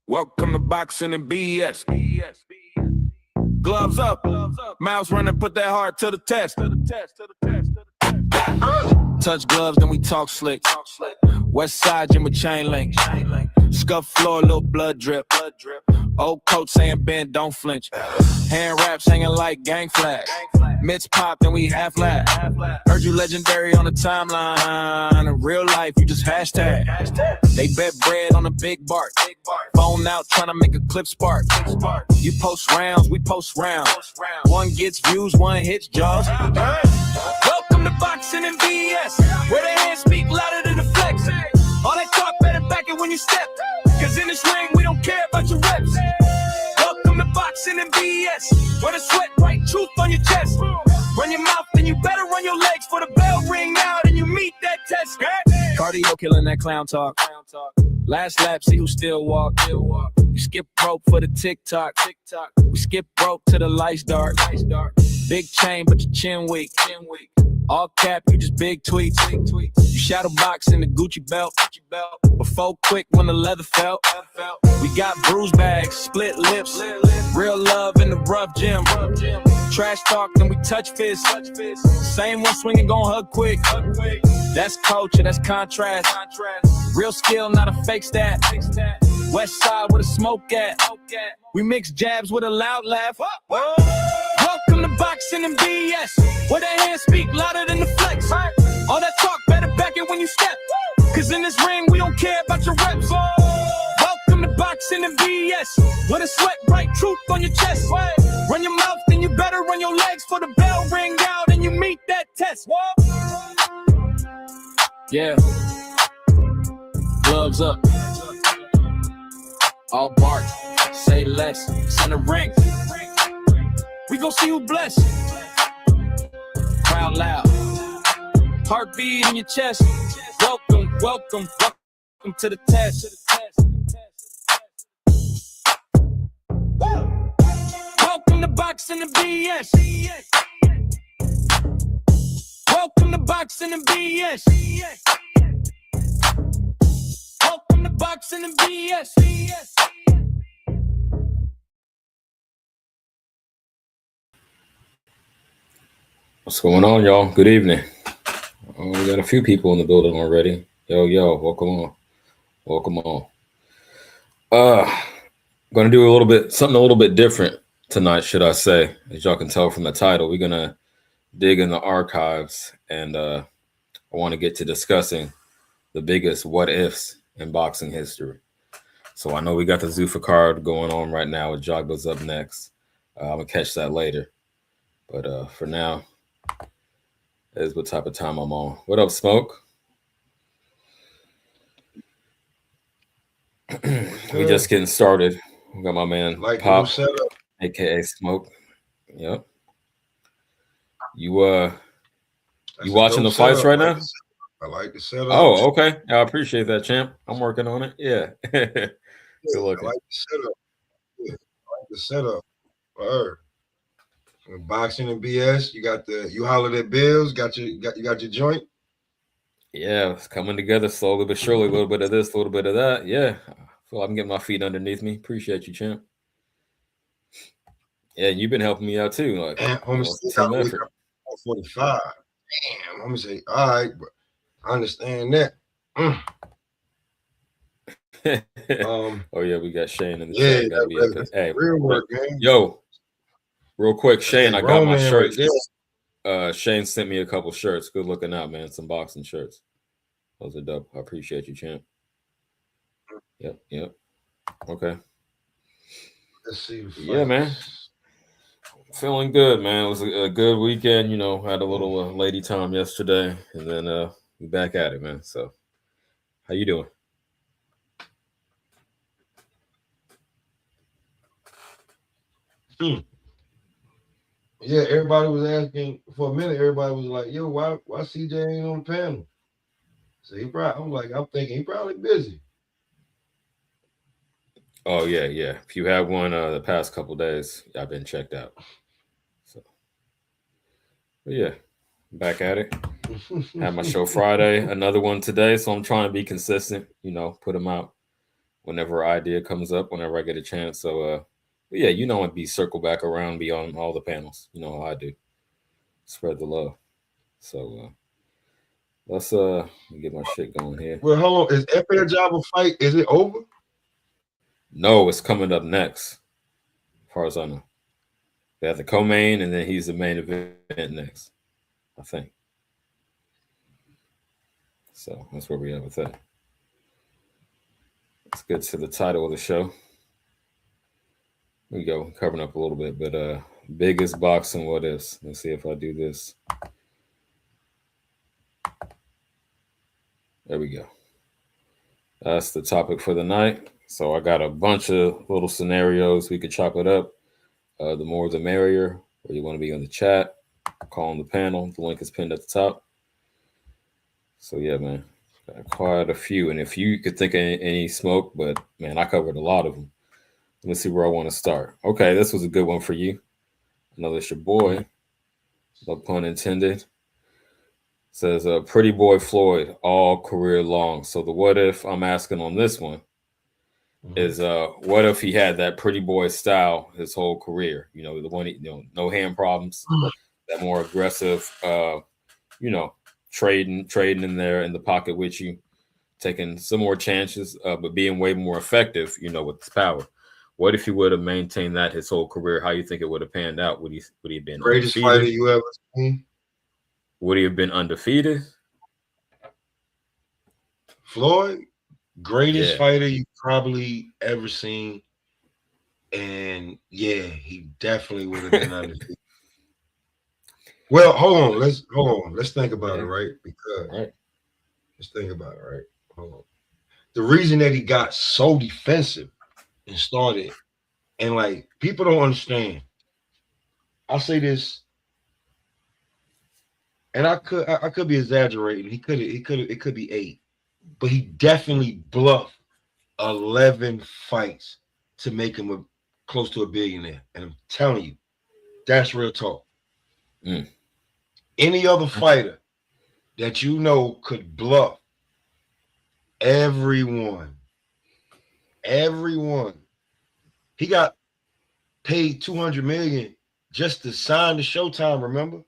Welcome to boxing and BS. Gloves up, mouths running, put that heart to the test. Touch gloves, then we talk slick. West side gym with chain link. Scuff floor, little blood drip. Old coach saying bend, don't flinch. Hand wraps hanging like gang flag. Mitts pop, then we half laugh. Heard you legendary on the timeline. In real life, you just hashtag. They bet bread on a big bark. Phone out trying to make a clip spark. You post rounds, we post rounds. One gets views, one hits jaws. Welcome to boxing and BS, where the hands speak louder than the flex. All that talk better back it when you step, cause in this ring we don't care about your reps. Welcome to boxing and BS, where the sweat write truth on your chest. Run your mouth, then you better run your legs for the bell ring out and you meet that test. Cardio killing that clown talk. Last lap, see who still walk. You skip rope for the TikTok. We skip rope till the lights dark. Big chain, but your chin weak. All cap, you just big tweets. You shadow box in the Gucci belt. Before quick when the leather felt. We got bruise bags, split lips. Real love in the rough gym. Trash talk, then we touch fists. Same one swinging, gon' hug quick. That's culture, that's contrast. Real skill, not a fake stat. West side where the smoke at. We mix jabs with a loud laugh. Welcome to boxing and BS, where the hands speak louder than the flex. All that talk better back it when you step, cause in this ring we don't care about your reps. Welcome to boxing and BS, where the sweat write truth on your chest. Run your mouth, then you better run your legs for the bell ring out and you meet that test. Yeah. Gloves up. All bark. Say less. It's in the ring. We gon' see who blessed. Crowd loud. Heartbeat in your chest. Welcome to the test. Welcome to boxing and BS. Welcome to boxing and BS. Welcome to boxing and BS. What's going on, y'all? Good evening. We got a few people in the building already. Yo, welcome on. Gonna do something a little bit different tonight, should I say? As y'all can tell from the title, we're gonna dig in the archives, and I want to get to discussing the biggest what-ifs in boxing history. So I know we got the Zuffa card going on right now with Jogba's up next. I'm gonna catch that later, but for now, that is what type of time I'm on. What up, Smoke? We just getting started. We got my man Pop, aka Smoke. Yep. You watching the fights right now? I like the setup. Oh, okay. I appreciate that, champ. I'm working on it. Yeah. Good looking. I like the setup. Yeah, I like the setup. Word. Boxing and BS. You hollered at Bills. Got your joint. Yeah, it's coming together slowly but surely. A little bit of this, a little bit of that. Yeah. I feel like I'm getting my feet underneath me. Appreciate you, champ. Yeah, you've been helping me out too. Like, team effort. 45. Damn, I'm gonna say, all right, but I understand that. Oh yeah, we got Shane in the chat. Gotta be epic. Hey, real work, man. Yo, real quick, Shane, I got my shirts. Right Shane sent me a couple shirts. Good looking out, man. Some boxing shirts. Those are dope. I appreciate you, champ. Yep. Okay. Let's see. Yeah, man. Feeling good, man. It was a good weekend. You know, had a little lady time yesterday, and then we back at it, man. So, how you doing? Yeah, everybody was asking for a minute. Everybody was like, "Yo, why CJ ain't on the panel?" So I'm thinking he probably busy. Oh yeah. If you have one the past couple days, I've been checked out. So, but yeah, back at it. Had my show Friday, another one today. So I'm trying to be consistent. You know, put them out whenever idea comes up, whenever I get a chance. So but yeah, you know, I'd be circle back around, be on all the panels. You know how I do. Spread the love. So let's get my shit going here. Well, hold on. Is FA Java fight? Is it over? No, it's coming up next, as far as I know. They have the co-main, and then he's the main event next, I think. So that's where we are with that. Let's get to the title of the show. Here we go, covering up a little bit, but biggest boxing what ifs. Let's see if I do this. There we go. That's the topic for the night. So I got a bunch of little scenarios we could chop it up. The more the merrier. Where you want to be on the chat, call on the panel. The link is pinned at the top. So yeah, man, got quite a few. And if you could think of any smoke, but man, I covered a lot of them. Let me see where I want to start. Okay, this was a good one for you. I know that's your boy. No pun intended. Says pretty boy Floyd all career long. So the what if I'm asking on this one is what if he had that pretty boy style his whole career? You know, the one, no hand problems, that more aggressive, trading in there in the pocket with you, taking some more chances, but being way more effective, with his power. What if he would have maintained that his whole career? How you think it would have panned out? Would he have been greatest undefeated? fighter you ever seen? Would he have been undefeated? Floyd, greatest fighter you probably ever seen. And yeah, he definitely would have been undefeated. Well, hold on. Let's think about it, right? Because let's think about it, right? Hold on. The reason that he got so defensive and started, and like people don't understand. I'll say this, and I could be exaggerating. It could be 8, but he definitely bluffed 11 fights to make him close to a billionaire. And I'm telling you, that's real talk. Any other fighter that could bluff everyone. He got paid $200 million just to sign the Showtime. Remember,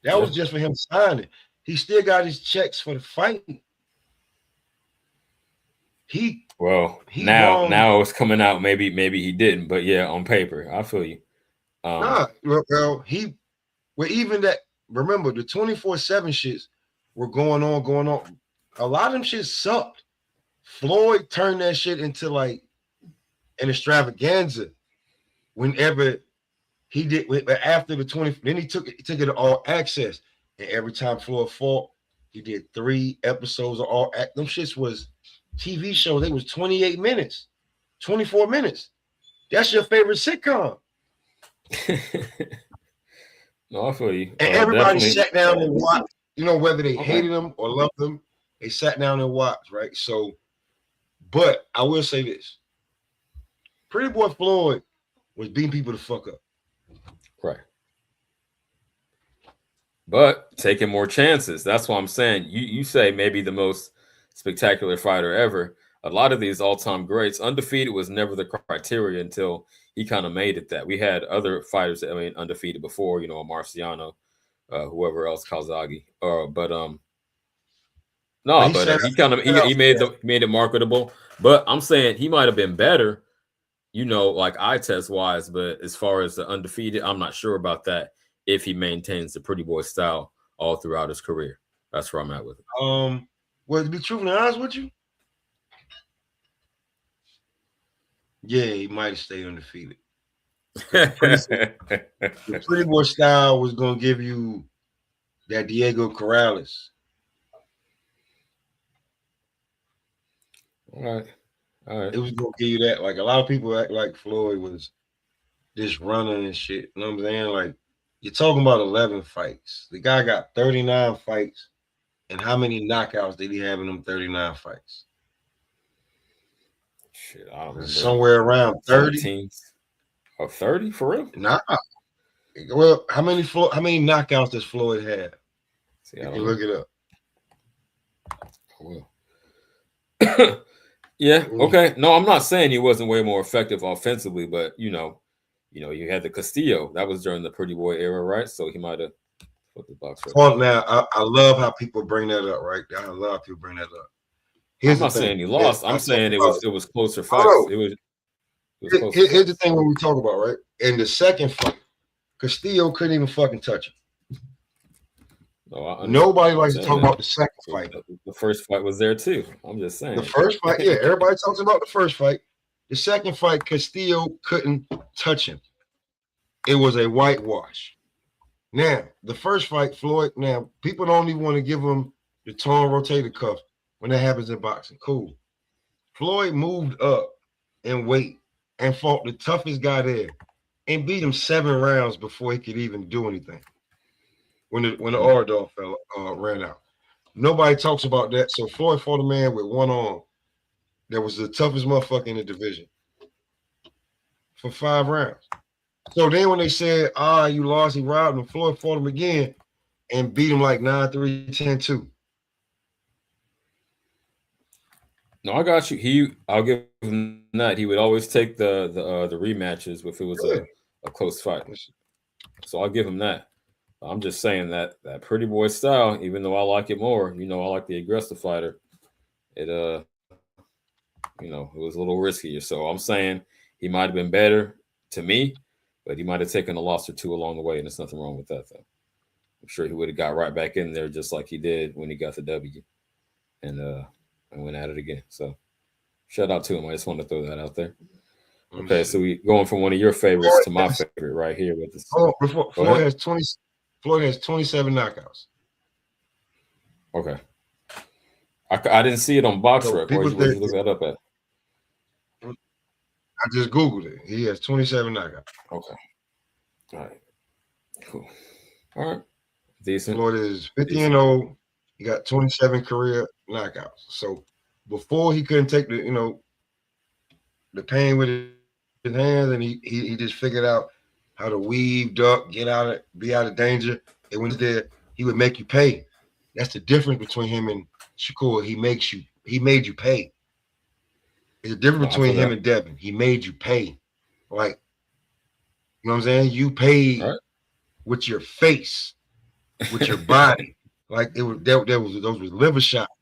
that was just for him signing. He still got his checks for the fight. Now it's coming out. Maybe he didn't, but yeah, on paper, I feel you. Even that. Remember, the 24/7 shits were going on. A lot of them shit sucked. Floyd turned that shit into like an extravaganza. Whenever he did, after the 20, then he took it to all access, and every time Floyd fought, he did 3 episodes of all. Them shits was TV shows. They was 28 minutes, 24 minutes. That's your favorite sitcom. No, I feel you. And everybody sat down and watched, whether they hated him or loved him, they sat down and watched, right? So, but I will say this. Pretty boy Floyd was beating people to fuck up. Right. But taking more chances. That's what I'm saying. You say maybe the most spectacular fighter ever. A lot of these all-time greats, undefeated was never the criteria until he kind of made it that. We had other fighters that undefeated before, Marciano, whoever else, Calzaghe. He made it marketable. But I'm saying he might have been better, like eye test wise. But as far as the undefeated, I'm not sure about that. If he maintains the pretty boy style all throughout his career, that's where I'm at with it. Well, to be truthfully honest with you, yeah, he might have stayed undefeated. The pretty boy style was gonna give you that Diego Corrales. All right. It was gonna give you that. Like a lot of people act like Floyd was just running and shit. You know what I'm saying? Like you're talking about 11 fights. The guy got 39 fights, and how many knockouts did he have in them 39 fights? Shit, I don't remember. Somewhere around 30. Or 30 for real? Nah. Well, how many knockouts does Floyd have? See, you can look it up. I will. Yeah. Okay. No, I'm not saying he wasn't way more effective offensively, but you had the Castillo. That was during the Pretty Boy era, right? So he might have put the box right. Now, I love how people bring that up, right? I love how people bring that up. I'm not saying he lost. I'm saying it was closer fights. It was closer here's fights. the thing when we talk about, right? In the second fight, Castillo couldn't even fucking touch him. No, nobody likes to talk about the second fight. The first fight was there too. I'm just saying. The first fight, yeah, everybody talks about the first fight. The second fight, Castillo couldn't touch him. It was a whitewash. Now, the first fight, Floyd, now, people don't even want to give him the torn rotator cuff when that happens in boxing. Cool. Floyd moved up in weight and fought the toughest guy there and beat him 7 rounds before he could even do anything. When the R dog ran out. Nobody talks about that. So Floyd fought a man with one arm that was the toughest motherfucker in the division for 5 rounds. So then when they said, you lost, he robbed him, Floyd fought him again and beat him like 9-3, 10-2. No, I got you. I'll give him that. He would always take the rematches if it was a close fight. So I'll give him that. I'm just saying that Pretty Boy style, even though I like it more, I like the aggressive fighter. It it was a little riskier. So I'm saying he might have been better to me, but he might have taken a loss or two along the way, and there's nothing wrong with that, though. I'm sure he would have got right back in there just like he did when he got the W, and went at it again. So shout out to him. I just want to throw that out there. Okay, so we going from one of your favorites to my favorite right here with this. Floyd has 20. Floyd has 27 knockouts. Okay. I didn't see it on BoxRec. Where'd you look that up at? I just Googled it. He has 27 knockouts. Okay. All right. Cool. All right. Decent. Floyd is 50-0. He got 27 career knockouts. So before he couldn't take the pain with his hands, and he just figured out how to weave, duck, be out of danger. And when he's there, he would make you pay. That's the difference between him and Shakur. He made you pay. There's a difference between him and Devin. He made you pay. Like, you know what I'm saying? You paid with your face, with your body. Like those was liver shots.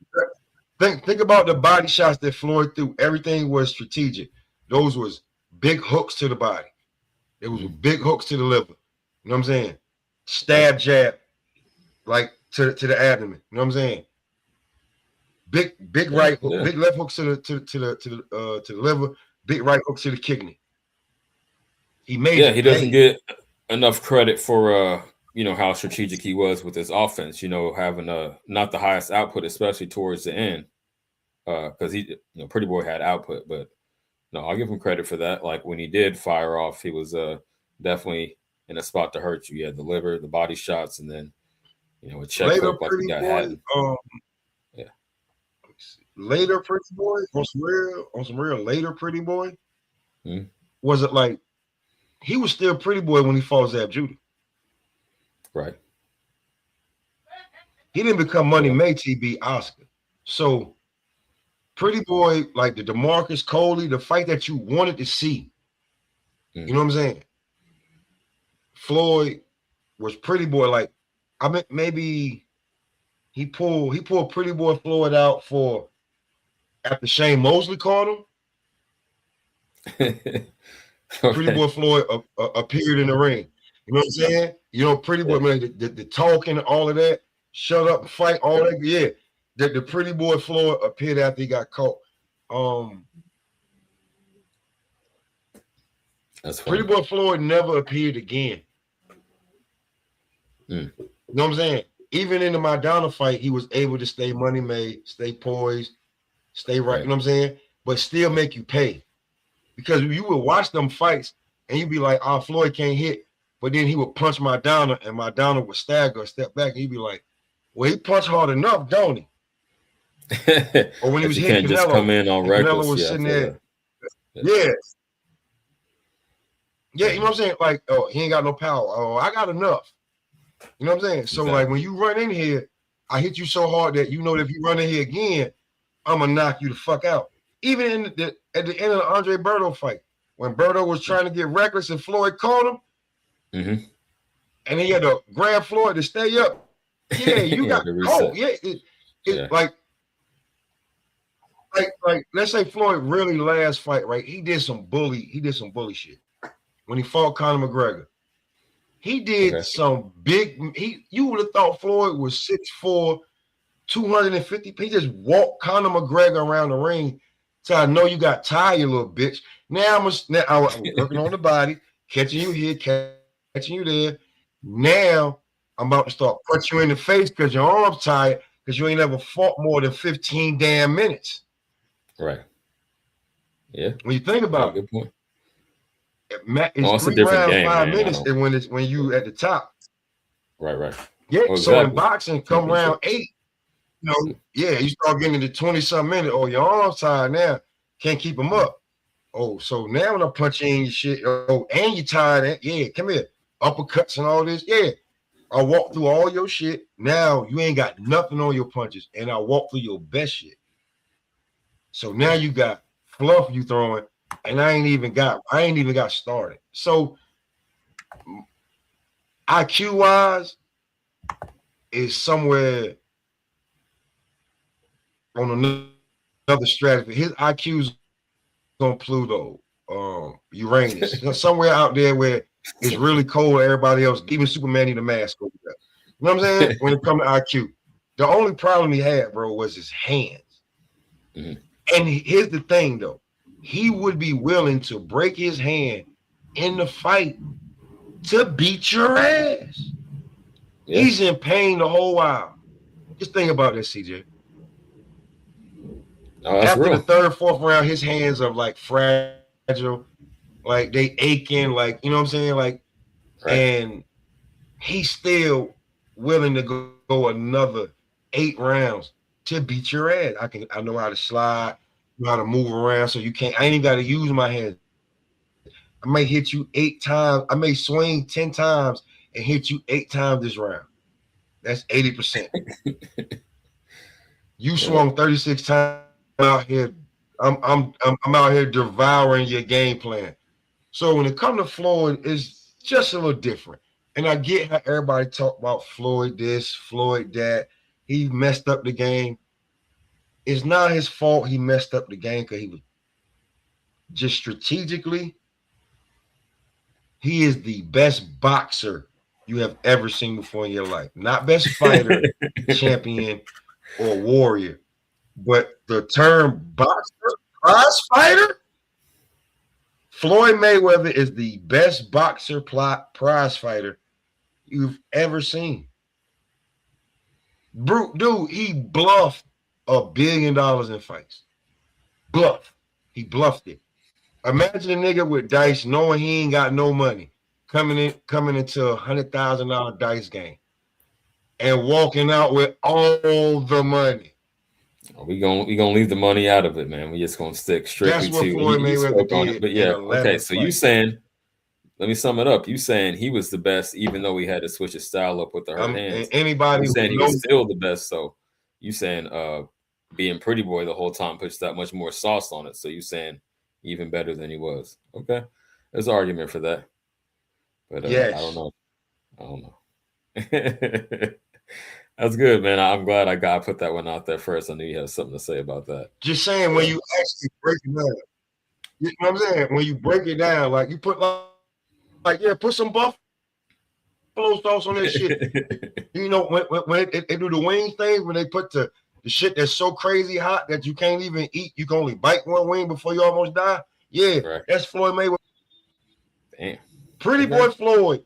Think about the body shots that Floyd threw. Everything was strategic. Those was big hooks to the body. It was big hooks to the liver. You know what I'm saying? Stab, jab, like to the abdomen. You know what I'm saying? Big right hook, big left hooks to the liver, big right hooks to the kidney. He doesn't get enough credit for how strategic he was with his offense. Having not the highest output, especially towards the end, because he Pretty Boy had output, but. No, I'll give him credit for that. Like when he did fire off, he was definitely in a spot to hurt you. He had the liver, the body shots, and then a check hook like he got had. Yeah. Later, Pretty Boy on some real later Pretty Boy. Was it like he was still Pretty Boy when he fought Zab Judah? Right. He didn't become Money May till he beat Oscar. So. Pretty Boy, like the DeMarcus Coley, the fight that you wanted to see. You know what I'm saying? Floyd was Pretty Boy. Like, I mean, maybe he pulled Pretty Boy Floyd out for after Shane Mosley caught him. Pretty Boy Floyd appeared in the ring. You know what I'm saying? Pretty Boy, man, the talking, all of that, shut up and fight, all that. Yeah. The Pretty Boy Floyd appeared after he got caught. That's Pretty Boy Floyd never appeared again. You know what I'm saying? Even in the Maidana fight, he was able to stay money made, stay poised, stay right. You know what I'm saying? But still make you pay. Because you would watch them fights and you'd be like, Floyd can't hit. But then he would punch Maidana and Maidana would stagger, step back, and you'd be like, well, he punched hard enough, don't he? Or when he was hitting Canelo, just come in on reckless. Canelo was sitting there. Yeah, you know what I'm saying? Like, he ain't got no power. Oh, I got enough. You know what I'm saying? So, like, when you run in here, I hit you so hard that if you run in here again, I'm gonna knock you the fuck out. Even at the end of the Andre Berto fight, when Berto was trying to get reckless and Floyd caught him, and he had to grab Floyd to stay up. Yeah, you got caught. Yeah, like let's say Floyd really last fight, right? He did some bully shit when he fought Conor McGregor. He did some big. You would have thought Floyd was 6'4", 250. He just walked Conor McGregor around the ring. So I know you got tired, you little bitch. Now I'm working on the body, catching you here, catching you there. Now I'm about to start punching you in the face because your arm's tired because you ain't ever fought more than 15 damn minutes. Right. Yeah. When you think about good point. It's 3 rounds, game, 5 minutes, and when you at the top. Right. Yeah. Oh, exactly. So in boxing, come round 8. You start getting into 20-something minutes. Oh, your arm's tired now. Can't keep them up. Oh, so now when I punch you in your shit, and you're tired. Yeah, come here. Uppercuts and all this. Yeah. I walk through all your shit. Now you ain't got nothing on your punches, and I walk through your best shit. So now you got fluff you throwing, and I ain't even got started. So IQ wise is somewhere on another stratosphere. His IQ's on Pluto, Uranus, somewhere out there where it's really cold. Everybody else, even Superman, need a mask over there. You know what I'm saying? When it comes to IQ, the only problem he had, bro, was his hands. And here's the thing, though. He would be willing to break his hand in the fight to beat your ass. Yeah. He's in pain the whole while. Just think about this, CJ. After the 3rd, 4th round, his hands are like fragile, like they aching, like, you know what I'm saying? Like, and he's still willing to go another 8 rounds to beat your ass. I know how to slide, know how to move around, so you can't. I ain't even got to use my hands. I may hit you 8 times. I may swing 10 times and hit you 8 times this round. That's 80%. You swung 36 times out here. I'm out here devouring your game plan. So when it comes to Floyd, it's just a little different. And I get how everybody talk about Floyd this, Floyd that. He messed up the game. It's not his fault he messed up the game because he was just strategically. He is the best boxer you have ever seen before in your life. Not best fighter, champion, or warrior. But the term boxer, prize fighter, Floyd Mayweather is the best boxer prize fighter you've ever seen. Dude, he bluffed $1 billion in fights. He bluffed it. Imagine a nigga with dice knowing he ain't got no money coming into $100,000 dice game and walking out with all the money. We gonna leave the money out of it, man. We just gonna stick strictly to Floyd Mayweather did. But yeah, okay. So you saying, let me sum it up. You saying he was the best, even though he had to switch his style up with the hurt hands. Anybody saying he was still the best. So you saying being Pretty Boy the whole time puts that much more sauce on it. So you saying even better than he was. Okay, there's an argument for that. But yes. I don't know. That's good, man. I'm glad I put that one out there first. I knew you had something to say about that. Just saying, when you actually break it down, you know what I'm saying? When you break it down, like you put put some buffalo sauce on that shit. You know, when they do the wings thing, when they put the shit that's so crazy hot that you can't even eat, you can only bite one wing before you almost die. Yeah, That's Floyd Mayweather. Damn. Pretty Boy Floyd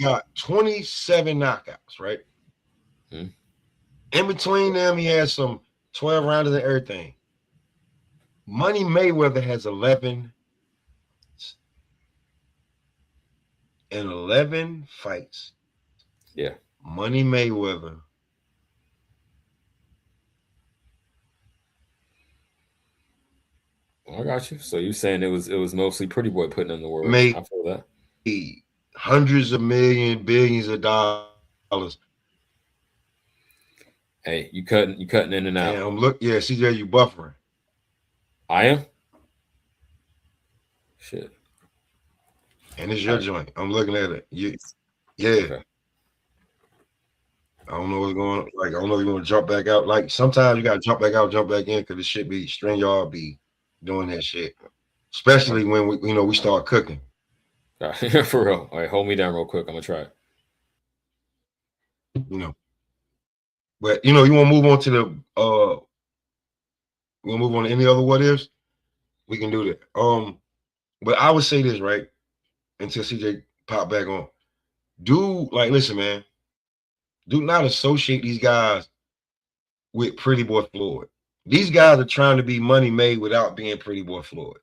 got 27 knockouts, right? In between them, he has some 12 rounders and everything. Money Mayweather has 11 and 11 fights. Yeah. Money Mayweather. I got you. So you saying it was mostly Pretty Boy putting in the work. Made I feel that. Hundreds of millions, billions of dollars. Hey, you cutting in and out. CJ, you buffering. I am. Shit. And it's your joint. I'm looking at it. Yeah. Okay. I don't know what's going on. Like, I don't know if you want to jump back out. Like, sometimes you got to jump back out, jump back in, because it should be, StreamYard be doing that shit. Especially when we start cooking. For real. All right, hold me down real quick. I'm going to try it. But, you want to move on to we want to move on to any other what ifs? We can do that. But I would say this, right? Until CJ pop back on. Listen, man. Do not associate these guys with Pretty Boy Floyd. These guys are trying to be money made without being Pretty Boy Floyd.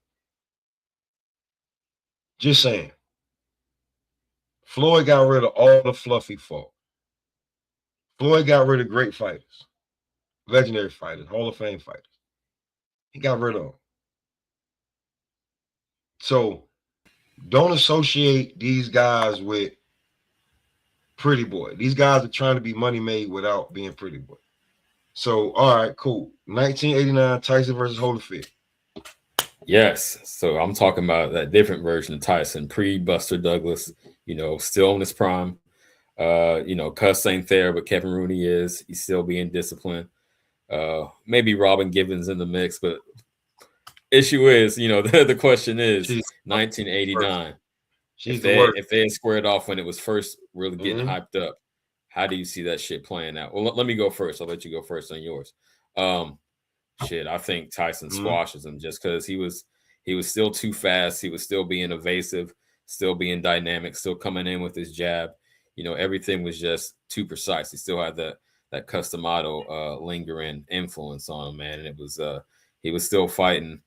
Just saying. Floyd got rid of all the fluffy folk. Floyd got rid of great fighters, legendary fighters, Hall of Fame fighters. He got rid of them. So don't associate these guys with Pretty Boy. These guys are trying to be money made without being Pretty Boy. So, all right, cool. 1989 Tyson versus Holyfield. Yes. So I'm talking about that different version of Tyson, pre-Buster Douglas, still in his prime. Cuss ain't there, but Kevin Rooney is. He's still being disciplined. Maybe Robin Givens in the mix, but issue is, the question is 1989. If they had squared off when it was first really getting hyped up, how do you see that shit playing out? Well, let me go first. I'll let you go first on yours. I think Tyson squashes him just because he was still too fast. He was still being evasive, still being dynamic, still coming in with his jab. Everything was just too precise. He still had that Customato lingering influence on him, man. And it was he was still fighting,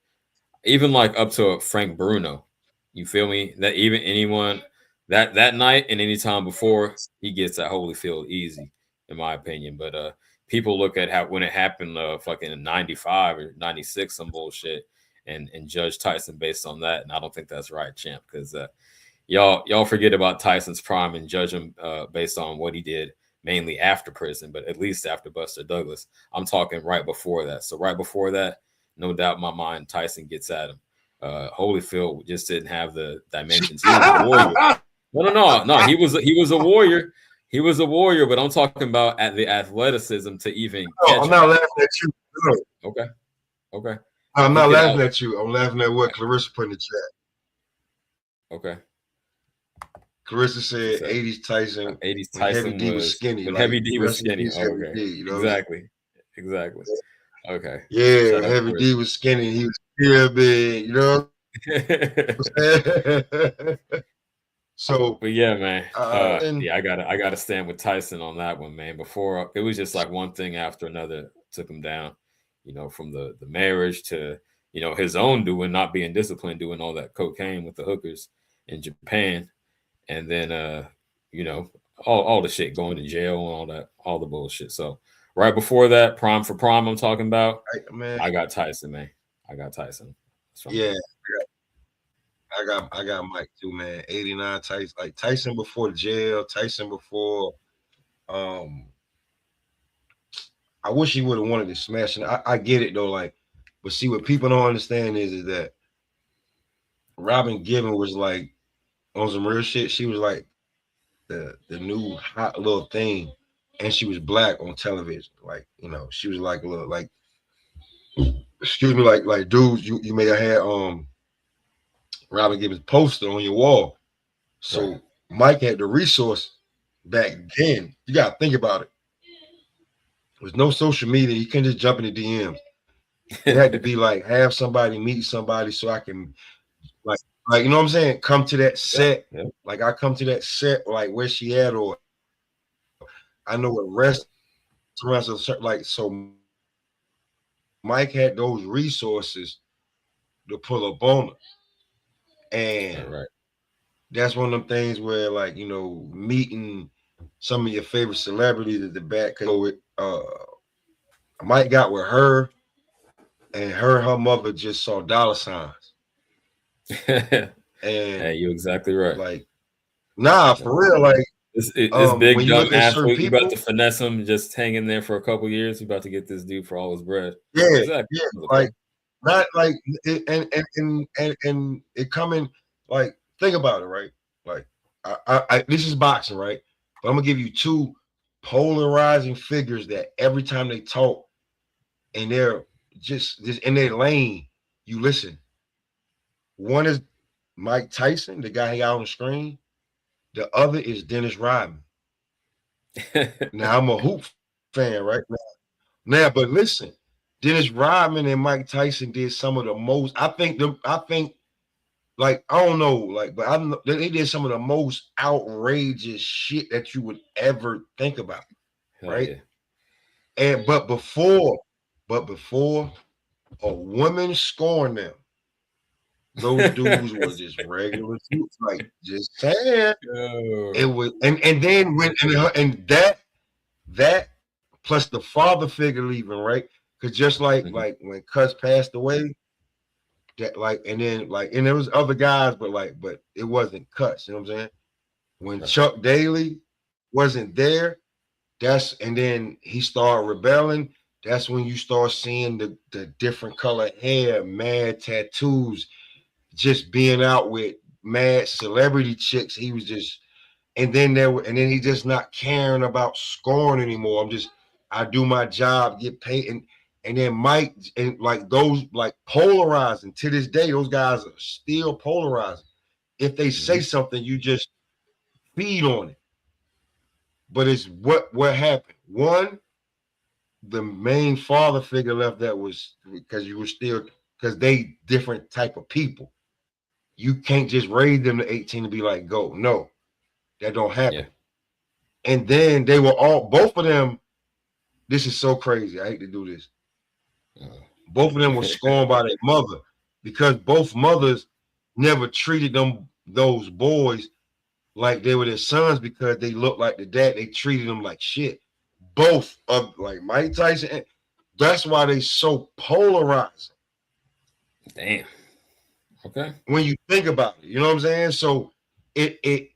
even like up to Frank Bruno. You feel me? That even anyone that night and any time before, he gets at Holyfield easy, in my opinion. But people look at how when it happened, fucking in 95 or 96, some bullshit, and judge Tyson based on that. And I don't think that's right, champ, because y'all forget about Tyson's prime and judge him based on what he did mainly after prison, but at least after Buster Douglas. I'm talking right before that. So right before that, no doubt in my mind, Tyson gets at him. Holyfield just didn't have the dimensions. He was a warrior. No. He was a warrior. He was a warrior, but I'm talking about at the athleticism to even catch I'm not laughing at you. No. Okay. I'm not laughing at you. I'm laughing at what Clarissa put in the chat. Okay. Clarissa said 80s Tyson. 80s Tyson Heavy D was skinny. When like, Heavy D was skinny. Okay. D, Exactly. Okay. Yeah, Heavy D was skinny. He was still big, So, but yeah, man. I gotta stand with Tyson on that one, man. Before it was just like one thing after another took him down. From the marriage to his own not being disciplined, doing all that cocaine with the hookers in Japan, and then all the shit, going to jail and all the bullshit. So right before that, prime for prime, I'm talking about. Man, I got Tyson, man. I got Tyson. Yeah, I got Mike too, man. 89 Tyson, like Tyson before jail, Tyson before. I wish he would have wanted to smash it. I get it though, but see what people don't understand is that Robin Given was like on some real shit. She was like the new hot little thing, and she was black on television. She was like a little excuse me, like dudes, you may have had Robin Given's poster on your wall. So right. Mike had the resource back then. You gotta think about it. There was no social media. You couldn't just jump in the DMs. It had to be have somebody meet somebody so I can like you know what I'm saying? Come to that set. Yeah. Like I come to that set where she at, or I know what restaurants are so Mike had those resources to pull up on her. And right. That's one of them things where meeting some of your favorite celebrities at the back. Mike got with her, and her mother just saw dollar signs. And hey, you're exactly right. For real, this big dumb athlete, you about to finesse him, just hang in there for a couple years. You about to get this dude for all his bread. Yeah, exactly. Yeah, Not like it, and it coming like think about it, right? Like I this is boxing, right? But I'm gonna give you two polarizing figures that every time they talk and they're just in their lane, you listen. One is Mike Tyson, the guy he got on the screen. The other is Dennis Rodman. Now I'm a hoop fan, right? Now, but listen, Dennis Rodman and Mike Tyson did some of the most. I think like I don't know, like, but I know they did some of the most outrageous shit that you would ever think about, Hell right? yeah. And but before a woman scorned them, those dudes were just regular dudes, like just saying it Oh. was, and then when and that plus the father figure leaving, right? Because just Mhm. like when Cuz passed away, that like and then like and there was other guys, but it wasn't Cuz. You know what I'm saying? When Right. Chuck Daly wasn't there, that's and then he started rebelling. That's when you start seeing the different color hair, mad tattoos, just being out with mad celebrity chicks. He was just and then he just not caring about scoring anymore. I do my job, get paid, and then Mike and like those like polarizing to this day. Those guys are still polarizing. If they say Mhm. something, you just feed on it. But it's what happened. One, the main father figure left that was because you were still because they different type of people. You can't just raise them to 18 and be like, go. No, that don't Yeah. happen. And then they were all both of them. This is so crazy. I hate to do this. Uh, Both of them were scorned by their mother because both mothers never treated them those boys like they were their sons because they looked like the dad. They treated them like shit. Both of like Mike Tyson. That's why they so polarizing Damn. Okay. when you think about it. You know what I'm saying? So it it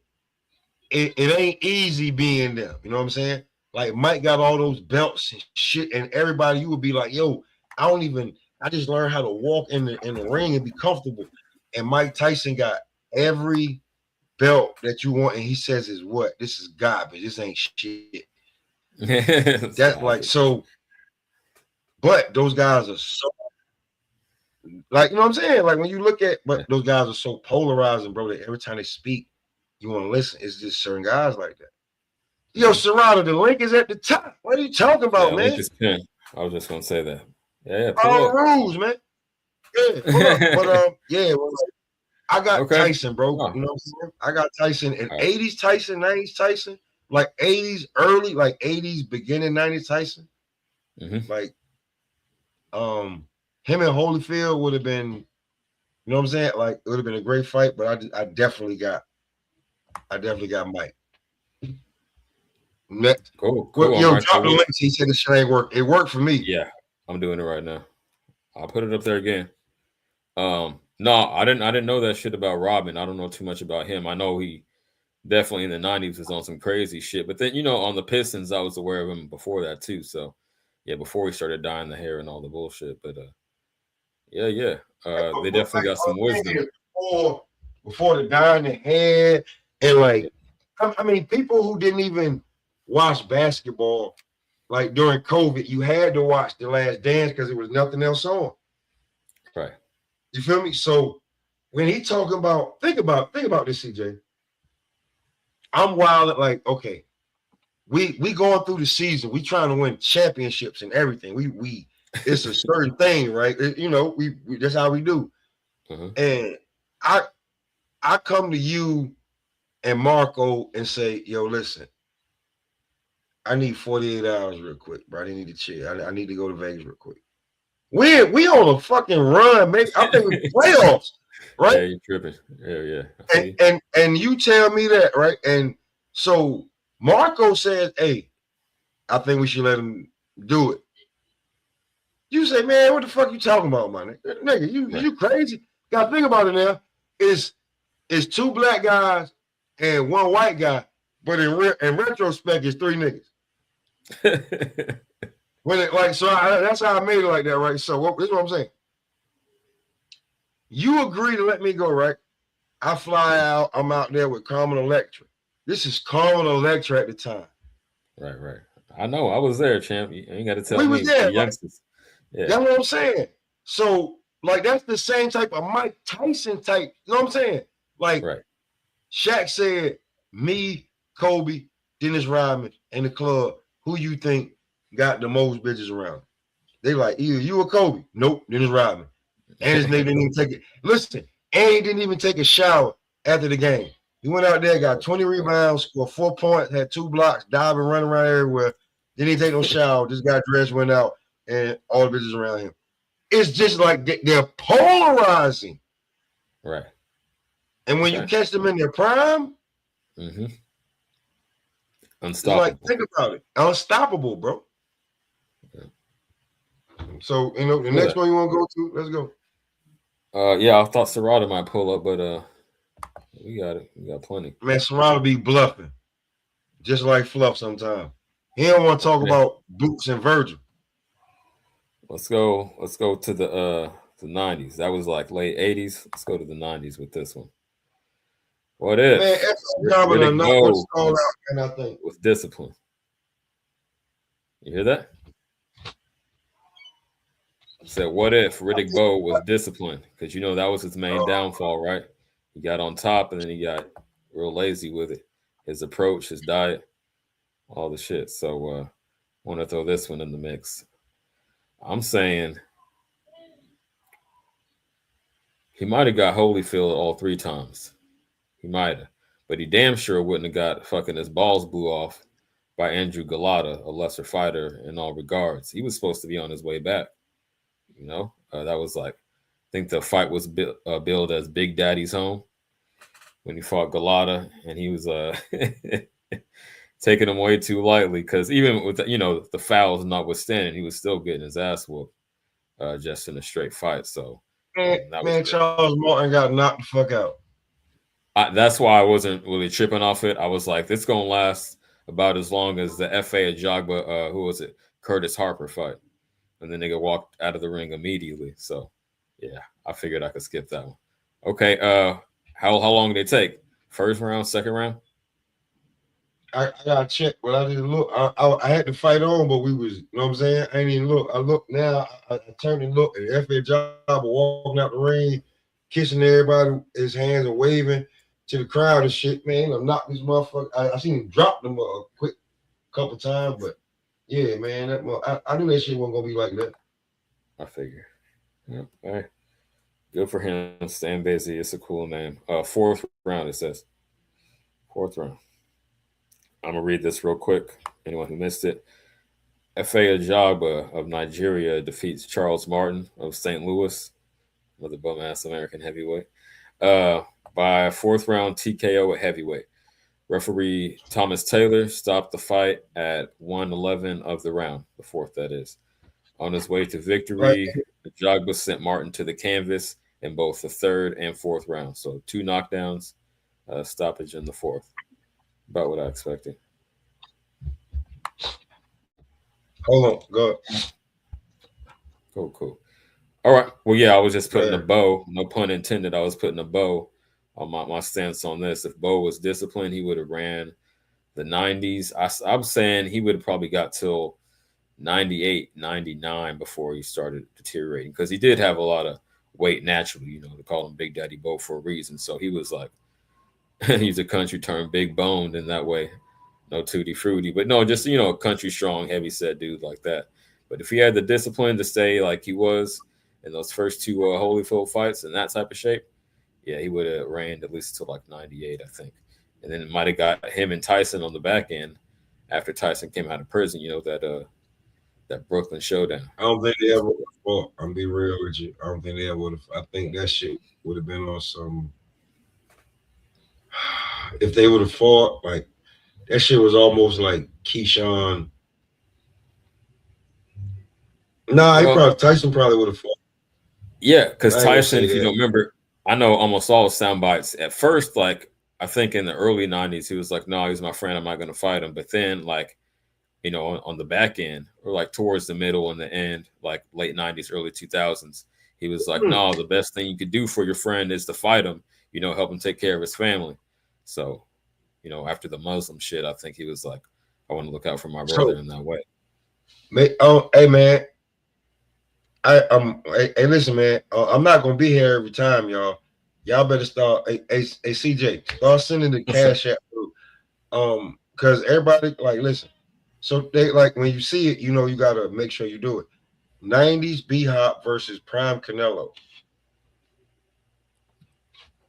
it ain't easy being them. You know what I'm saying? Like Mike got all those belts and shit, and everybody you would be like, yo, I don't even. I just learned how to walk in the ring and be comfortable. And Mike Tyson got every belt that you want, and he says is what? This is garbage. This ain't shit. It's That's like garbage. so. But those guys are so like you know what I'm saying. Like when you look at, Yeah. but those guys are so polarizing, bro. That every time they speak, you want to listen. It's just certain guys like that. Yo, Mhm. Serrano, the link is at the top. What are you talking Yeah. about, Link man? is pinned. I was just gonna say that. Yeah. Pull All the up. rules, man. Yeah, pull up. But yeah, well, I got Okay. Tyson, bro. Oh, You know what I'm saying? I got Tyson in all right. 80s Tyson, 90s Tyson, like 80s early, like 80s beginning 90s Tyson. Mm-hmm. Like him and Holyfield would have been, you know what I'm saying? Like it would have been a great fight, but I definitely got Mike. Next. Cool. Well, Cool. I'm yo, right there drop the with you. links. He said the shit ain't work. It worked for me. Yeah. I'm doing it right now. I'll put it up there again. No, I didn't know that shit about Robin. I don't know too much about him. I know he definitely in the 90s was on some crazy shit. But then, on the Pistons, I was aware of him before that too. So yeah, before he started dyeing the hair and all the bullshit. But yeah, yeah. They But definitely like got some my thing wisdom. is before the dying head and Yeah. like I mean people who didn't even watch basketball like during COVID, you had to watch The Last Dance because there was nothing else on. Right. You feel me? So when he talking about think about this, CJ. I'm wild like okay, we going through the season, we trying to win championships and everything. We it's a certain thing, right? We that's how we do. Uh-huh. And I I come to you and Marco and say, yo, listen, I need 48 hours real quick, bro. I need to chill. I need to go to Vegas real quick. We on a fucking run, maybe I think we playoffs, right? Yeah, you tripping. Yeah, yeah. I feel you. And you tell me that, right? And so Marco says, hey, I think we should let him do it. You say, man, what the fuck you talking about, my nigga? Nigga, Right. you crazy? Gotta think about it now. It's two black guys and one white guy, but in retrospect, it's three niggas. When it like so, that's how I made it like that, right? So this is what I'm saying. You agree to let me go, right? I fly out. I'm out there with Carmen Electra. This is Carmen Electra at the time. Right. I know. I was there, champ. You ain't got to tell We was me. there. The Like, youngsters. Yeah. that's what I'm saying. So, like, that's the same type of Mike Tyson type. You know what I'm saying? Like, Right. Shaq said, me, Kobe, Dennis Rodman, and the club, who you think got the most bitches around? They like, either you or Kobe. Nope, Dennis Rodman. And his nigga didn't even take it. Listen, and he didn't even take a shower after the game. He went out there, got 20 rebounds, scored 4 points, had 2 blocks, diving, running around everywhere. Didn't take no shower. Just got dressed, went out, and all the bitches around him. It's just like they're polarizing. Right. And when you catch them in their prime, Mm-hmm. it's like, Unstoppable. think about it. Unstoppable, bro. Yeah. So, you know, the next one you want to go to, let's go. Yeah, I thought Serrata might pull up, but we got it. We got plenty. Man, Serrano be bluffing, just like Fluff sometimes. He don't want to talk about Boots and Virgil. Let's go to the 90s. That was like late 80s. Let's go to the 90s with this one. What if Man, Riddick what's Bowe called out, and I think with discipline? You hear that? I said, what if Riddick Bowe was disciplined? Because you know that was his main downfall, right? He got on top and then he got real lazy with it. His approach, his diet, all the shit. So want to throw this one in the mix. I'm saying he might have got Holyfield all 3 times. He might have. But he damn sure wouldn't have got fucking his balls blew off by Andrew Galata, a lesser fighter in all regards. He was supposed to be on his way back. You know, that was like, I think the fight was billed as Big Daddy's home when he fought Galata, and he was taking him way too lightly because even with the fouls notwithstanding, he was still getting his ass whooped just in a straight fight. So man, Charles Martin got knocked the fuck out. That's why I wasn't really tripping off it. I was like, this gonna last about as long as the FA Ajagba, who was it, Curtis Harper fight, and then they got walked out of the ring immediately. So, yeah, I figured I could skip that one. Okay, how long did it take? First round, second round? I gotta check, but I didn't look. I had to fight on, but we was, you know what I'm saying? I didn't even look. I looked now. I turned and looked, and FA Job walking out the ring, kissing everybody, his hands and waving to the crowd and shit. Man, I knocked this motherfucker. I seen him drop them a quick couple times, but yeah, man, I knew that shit wasn't gonna be like that. I figure. Yep. All right. Good for him. Staying busy. It's a cool name. Fourth round, it says. Fourth round. I'm gonna read this real quick. Anyone who missed it. Efe Ajagba of Nigeria defeats Charles Martin of St. Louis, another bum-ass American heavyweight, by a fourth round TKO at heavyweight. Referee Thomas Taylor stopped the fight at 1:11 of the round, the fourth that is. On his way to victory, Ajagba sent Martin to the canvas in both the third and fourth round. So 2 knockdowns, stoppage in the fourth. About what I expected. Hold on, go. Cool. All right. Well, yeah, I was just putting a bow, no pun intended. I was putting a bow on my stance on this. If Bowe was disciplined, he would have ran the 90s. I'm saying he would have probably got till 98, 99 before he started deteriorating because he did have a lot of weight naturally, to call him Big Daddy Bowe for a reason. So he was like, he's a country term, big boned in that way. No tutti frutti, but no, just, a country strong, heavy set dude like that. But if he had the discipline to stay like he was in those first 2 Holyfield fights in that type of shape, yeah, he would have reigned at least to like 98, I think. And then it might have got him and Tyson on the back end after Tyson came out of prison, that Brooklyn showdown. I don't think they ever would have fought. I'm be real with you. I don't think they ever would have. I think that shit would have been on some. If they would have fought, like, that shit was almost like Keyshawn. Nah, Tyson probably would have fought. Yeah, because Tyson, if you don't remember, I know almost all his sound bites. At first, like, I think in the early 90s, he was like, no, he's my friend. I'm not going to fight him. But then, like, on the back end, or like towards the middle and the end, like late 90s, early 2000s, He was like, no, the best thing you could do for your friend is to fight him, help him take care of his family. So, after the Muslim shit, I think he was like, I want to look out for my brother So, in that way. hey man, hey, listen, man, I'm not gonna be here every time, y'all. Y'all better start. Hey, CJ, start sending the cash app through. Because everybody like listen. So they like when you see it, you gotta make sure you do it. 90s B Hop versus Prime Canelo.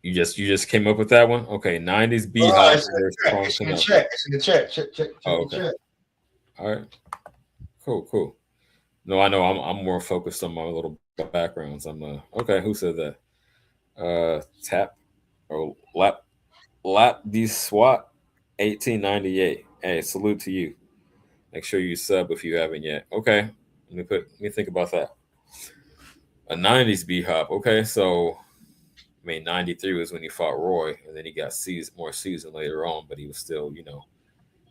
You just came up with that one? Okay, 90s B Oh, Hop it's in the versus chat. Prom It's in the Canelo. chat. It's in the chat. Check Oh, the okay. chat. All right. Cool. No, I know I'm more focused on my little backgrounds. Okay, who said that? Tap or lap the SWAT 1898. Hey, salute to you. Make sure you sub if you haven't yet. Okay. Let me think about that. A 90s B Hop. Okay, so 93 was when he fought Roy, and then he got more seasoned later on, but he was still,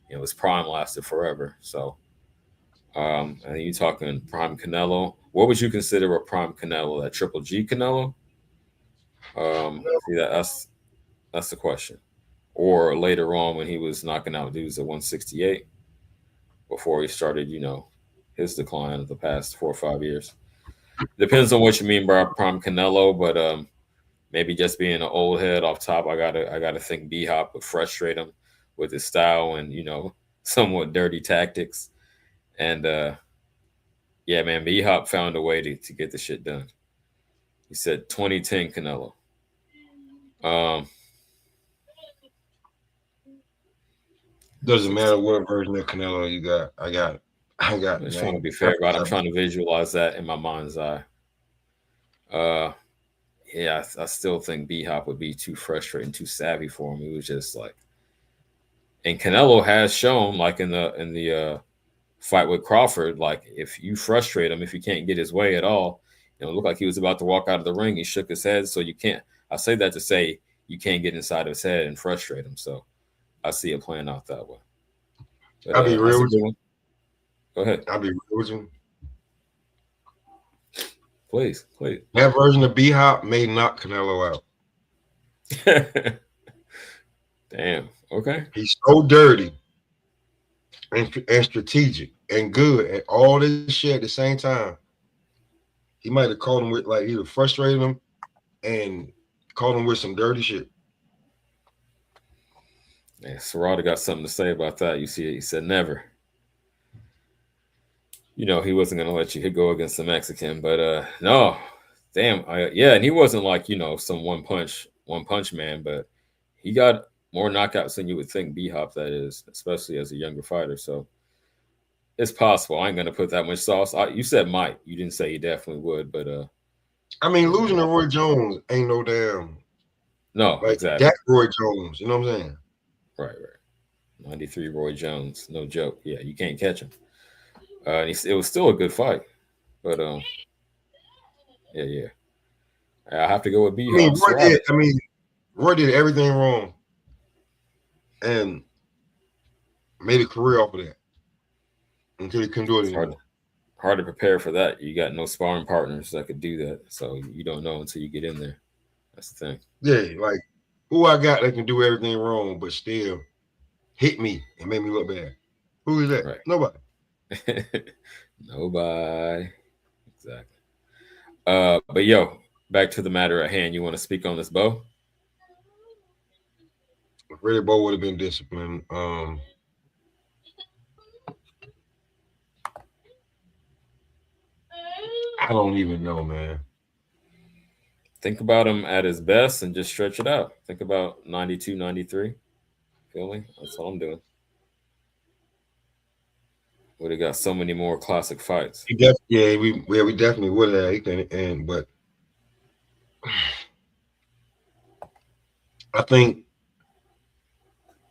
his prime lasted forever. So, and you talking prime Canelo. What would you consider a prime Canelo? That Triple G Canelo? See that's the question. Or later on when he was knocking out dudes at 168 before he started, his decline of the past 4 or 5 years. Depends on what you mean by prime Canelo, but maybe just being an old head off top, I gotta think B Hop would frustrate him with his style and somewhat dirty tactics. And yeah, man, B Hop found a way to get the shit done. He said 2010 Canelo. Um, Doesn't matter what version of Canelo you got. I got it. I got I'm it, just trying man. to be fair, but I'm trying to visualize that in my mind's eye. Uh, yeah, I still think B Hop would be too frustrating, too savvy for him. He was just like, and Canelo has shown, like in the fight with Crawford, like if you frustrate him, if you can't get his way at all, it looked like he was about to walk out of the ring. He shook his head, so you can't. I say that to say you can't get inside of his head and frustrate him. So I see it playing out that way. But I'll be that's real a with good you. one. Go ahead, I'll be real with you. please. That version of B Hop may knock Canelo out. Damn. Okay. He's so dirty and strategic and good at all this shit at the same time. He might have caught him with like either frustrated him and caught him with some dirty shit. Yeah, Serrata got something to say about that. You see, he said never. He wasn't gonna let you go against the Mexican, but no, damn, yeah, and he wasn't like some one punch man, but he got more knockouts than you would think. B Hop, that is, especially as a younger fighter. So it's possible. I ain't gonna put that much sauce. You said might. You didn't say he definitely would, but I mean, yeah, losing man. to Roy Jones ain't no damn No, like exactly. that Roy Jones. You know what I'm saying? Right. 93 Roy Jones, no joke. Yeah, you can't catch him. And it was still a good fight, but yeah. I have to go with B I mean, Hop. Serrata. Roy did everything wrong and made a career off of that until he couldn't do it It's hard anymore. hard to prepare for that. You got no sparring partners that could do that, so you don't know until you get in there. That's the thing. Yeah, like who I got that can do everything wrong but still hit me and make me look bad. Who is that? Right. Nobody. Nobody. Exactly. But yo, back to the matter at hand. You want to speak on this, Bo? If Reddy Bo would have been disciplined, I don't even know, man. Think about him at his best and just stretch it out. Think about 92, 93. Feel me? That's all I'm doing. Would have got so many more classic fights. We definitely would have. But I think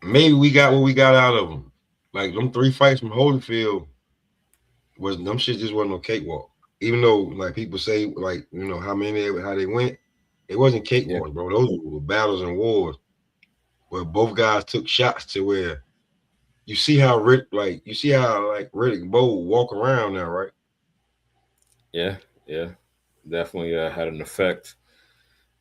maybe we got what we got out of them. Like them 3 fights from Holyfield was them shit just wasn't no cakewalk. Even though like people say like how they went, it wasn't Yeah. cakewalks, bro. Those were battles and wars where both guys took shots to where you see how Riddick Bowe walk around now, right? Yeah. Yeah. definitely had an effect.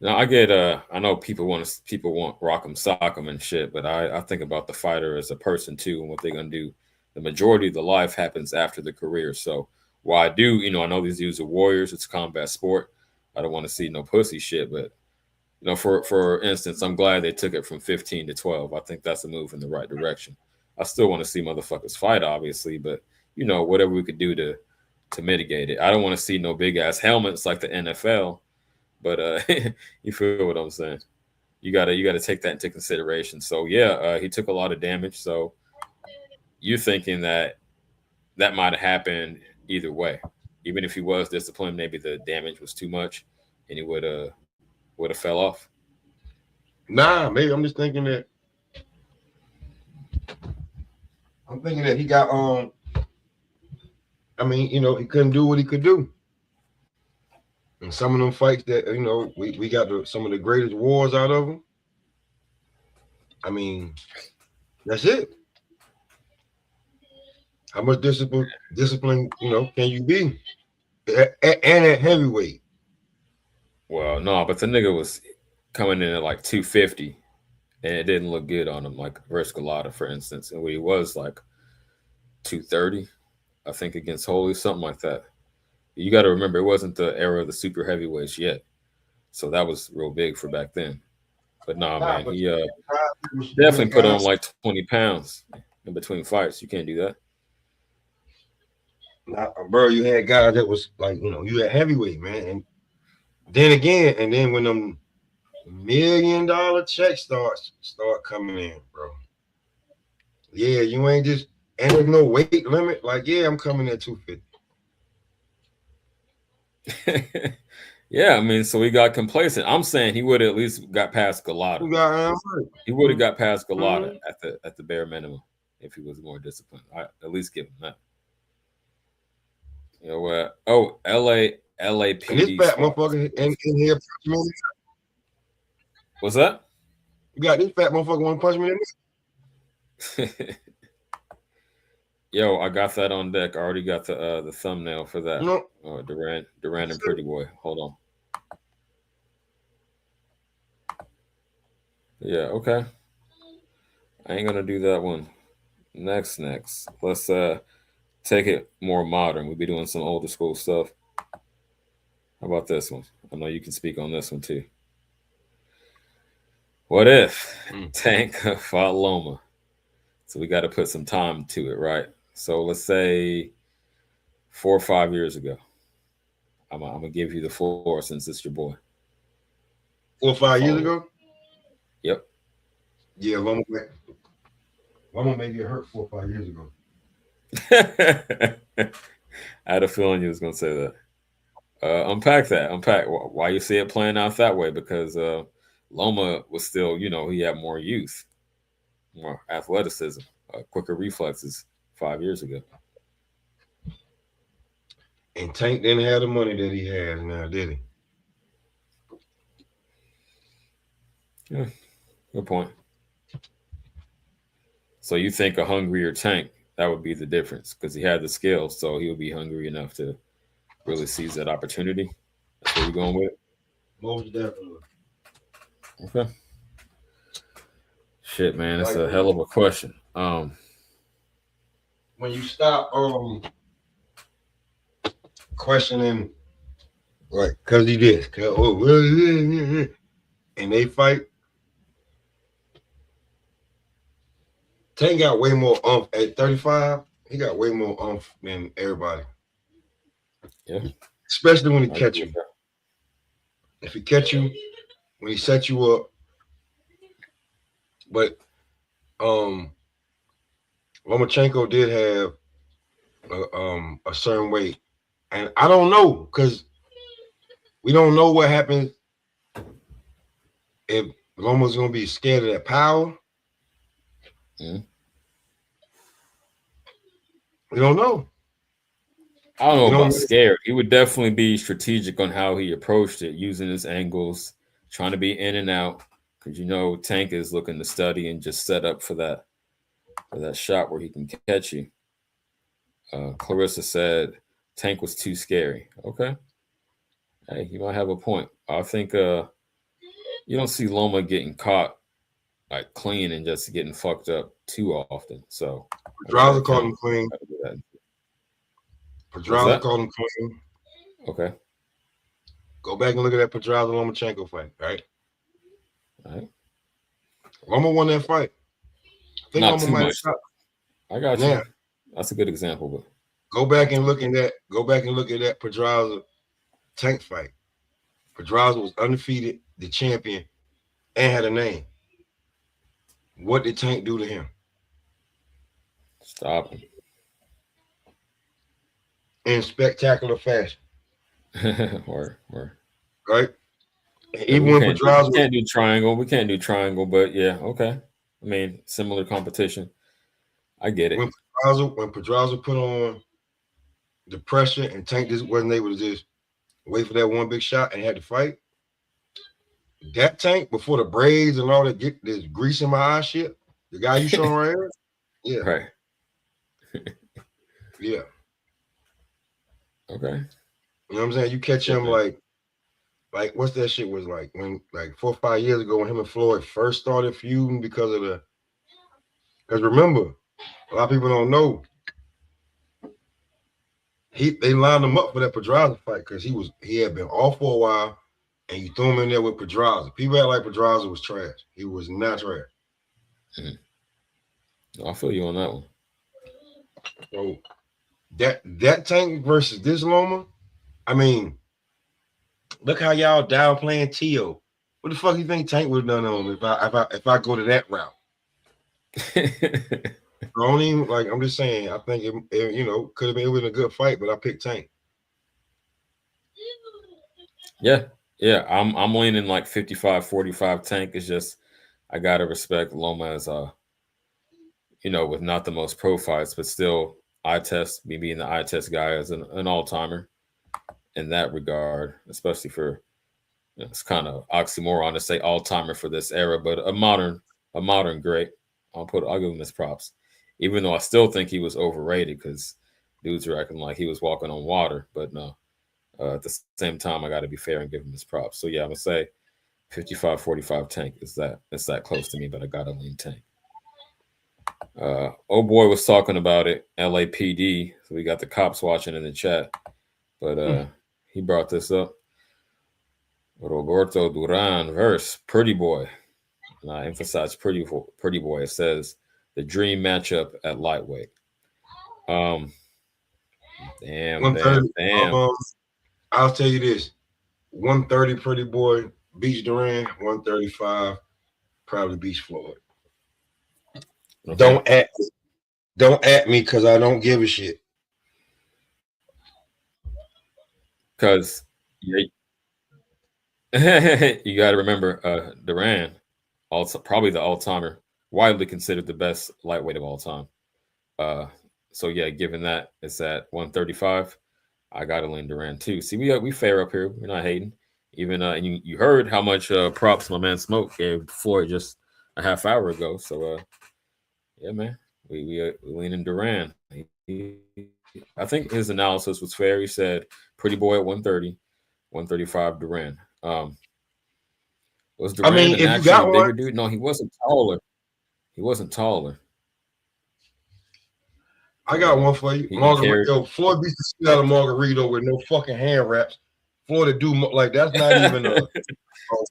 Now I get I know people want rock'em sock'em and shit, but I think about the fighter as a person too and what they're gonna do. The majority of the life happens after the career. So while I do, I know these dudes are warriors, it's combat sport. I don't want to see no pussy shit, but for instance, I'm glad they took it from 15 to 12. I think that's a move in the right direction. I still want to see motherfuckers fight, obviously, but whatever we could do to mitigate it. I don't want to see no big ass helmets like the NFL, but you feel what I'm saying? You gotta take that into consideration. So yeah, he took a lot of damage. So you're thinking that might have happened either way. Even if he was disciplined, maybe the damage was too much, and he would have fell off. Nah, maybe I'm just thinking that. I'm thinking that he got I mean, he couldn't do what he could do. And some of them fights that we got some of the greatest wars out of them. I mean, that's it. How much discipline can you be? And at heavyweight. Well, no, but the nigga was coming in at like 250, and it didn't look good on him, like versus Galata, for instance. And he was like 230, I think, against Holy, something like that. You got to remember, it wasn't the era of the super heavyweights yet, so that was real big for back then. But nah, Nah, man, but he you had definitely put on guys. like 20 pounds in between fights. You can't do that. Nah, bro, you had guys that was like, you had heavyweight, man. And then again, when them $1 million checks start coming in, bro. Yeah, you ain't just and there's no weight limit. Like, yeah, I'm coming at 250. Yeah, I mean, so he got complacent. I'm saying he would have at least got past Galata. You got He would have got past Galata mm-hmm. at the bare minimum if he was more disciplined. I at least give him that. Oh, And this LAPD fat spot. motherfucker in here punch me. What's that? You got this fat motherfucker want to punch me in Yo, I got that on deck. I already got the thumbnail for that. this. Duran and Pretty Boy. Hold on. Yeah, okay. I ain't gonna do that one. Next. Let's take it more modern. We'll be doing some older school stuff. How about this one? I know you can speak on this one too. What if Tank fought Loma? So we got to put some time to it, right? So let's say 4 or 5 years ago. I'm gonna give you the floor since it's your boy. 4 or 5 years ago. Yep. Yeah, Loma may get hurt 4 or 5 years ago. I had a feeling you was gonna say that. Unpack that. Unpack why you see it playing out that way. Because Loma was still, he had more youth, more athleticism, quicker reflexes 5 years ago. And Tank didn't have the money that he has now, did he? Yeah, good point. So you think a hungrier Tank, that would be the difference because he had the skills, so he'll be hungry enough to really seize that opportunity. That's where we're going with it. Most definitely. Okay. Shit, man, it's a hell of a question. When you stop questioning, like, cause he this, and they fight, Tank got way more umph at 35. He got way more umph than everybody. Yeah. Especially when he catch you. If he catch you, when he set you up. But Lomachenko did have a certain weight. And I don't know, because we don't know what happens if Loma's gonna be scared of that power. Mm. We don't know. I don't know about scared. He would definitely be strategic on how he approached it, using his angles, trying to be in and out. Because Tank is looking to study and just set up for that shot where he can catch you. Clarissa said Tank was too scary. Okay. Hey, you might have a point. I think you don't see Loma getting caught like clean and just getting fucked up too often. So I got to Pedraza called account. him clean. Gotta do that. What's Pedraza that? called him clean. Okay. Go back and look at that Pedraza Lomachenko fight, right? All right. Loma won that fight. I think Not Loma too might have much. stopped. I got Now, you. That's a good example, but go back and look at that. Go back and look at that Pedraza Tank fight. Pedraza was undefeated, the champion, and had a name. What did Tank do to him? stop In spectacular fashion, him. or right? yeah, Even when Pedraza we can't do triangle. We can't do triangle, but yeah, okay. I mean, similar competition. I get it. when Pedraza put on the pressure and Tank just wasn't able to just wait for that one big shot and had to fight. That Tank before the braids and all that get this grease in my eye shit. The guy you showing right here, yeah, Right. yeah. Okay. You know what I'm saying? You catch Yeah, him man. like what's that shit was like when like 4 or 5 years ago when him and Floyd first started feuding because remember, a lot of people don't know they lined him up for that Pedraza fight because he had been off for a while and you threw him in there with Pedraza. People act like Pedraza was trash. He was not trash. I feel you on that one. So that Tank versus this Loma, I mean, look how y'all downplaying Tio. What the fuck you think Tank would have done on him if I go to that route? I don't even like. I'm just saying. I think it could have been a good fight, but I picked Tank. Yeah. Yeah. I'm leaning like 55-45 Tank. Is just I gotta respect Loma as with not the most pro fights, but still eye test, me being the eye test guy as an all timer in that regard, especially for it's kind of oxymoron to say all timer for this era, but a modern great. I'll give him his props, even though I still think he was overrated because dudes are acting like he was walking on water. But no, at the same time, I got to be fair and give him his props. So yeah, I'm gonna say 55-45 Tank is that it's that close to me, but I gotta lean Tank. Oh boy was talking about it, LAPD. So we got the cops watching in the chat, but he brought this up. Roberto Duran versus Pretty Boy. And I emphasize Pretty Boy. It says the dream matchup at lightweight. Damn. 130. Damn. I'll tell you this: 130 Pretty Boy beats Duran. 135 probably beats Floyd. Okay. Don't at me because I don't give a shit. Because you got to remember, Duran, also probably the all-timer, widely considered the best lightweight of all time. So yeah, given that it's at 135, I got to lean Duran too. See, we fair up here. We're not hating. Even and you heard how much props my man Smoke gave Floyd just a half hour ago. So yeah, man, we leaning Duran. I think his analysis was fair. He said Pretty Boy at 130, 135 Duran. Was I Duran mean, an if you actually got one, bigger dude? No, he wasn't taller. He wasn't taller. I got one for you. He carried. Floyd beats the shit out of Margarito with no fucking hand wraps. Floyd do like that's not even a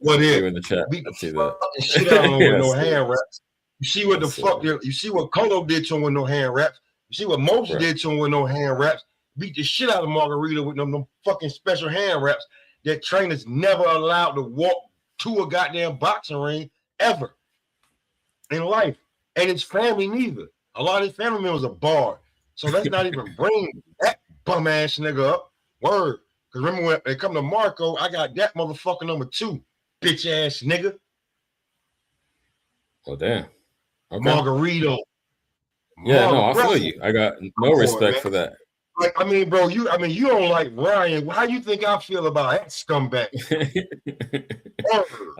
what See if. you in the chat. Beat I the see that. fucking shit out of him with Yeah, no hand wraps. You see what the fuck? You see what Colo did to him with no hand wraps. You see what Moses did to him with no hand wraps. Beat the shit out of Margarito with no fucking special hand wraps that trainers never allowed to walk to a goddamn boxing ring ever in life. And his family neither. A lot of his family members are barred. So let's not even bring that bum ass nigga up. Word. Because remember when they come to Marco, I got that motherfucker number 2, bitch ass nigga. Oh damn. Okay. Margarito. Yeah, no, I feel you. I got no respect for that. Like, I mean, bro, you don't like Ryan. How you think I feel about that scumbag?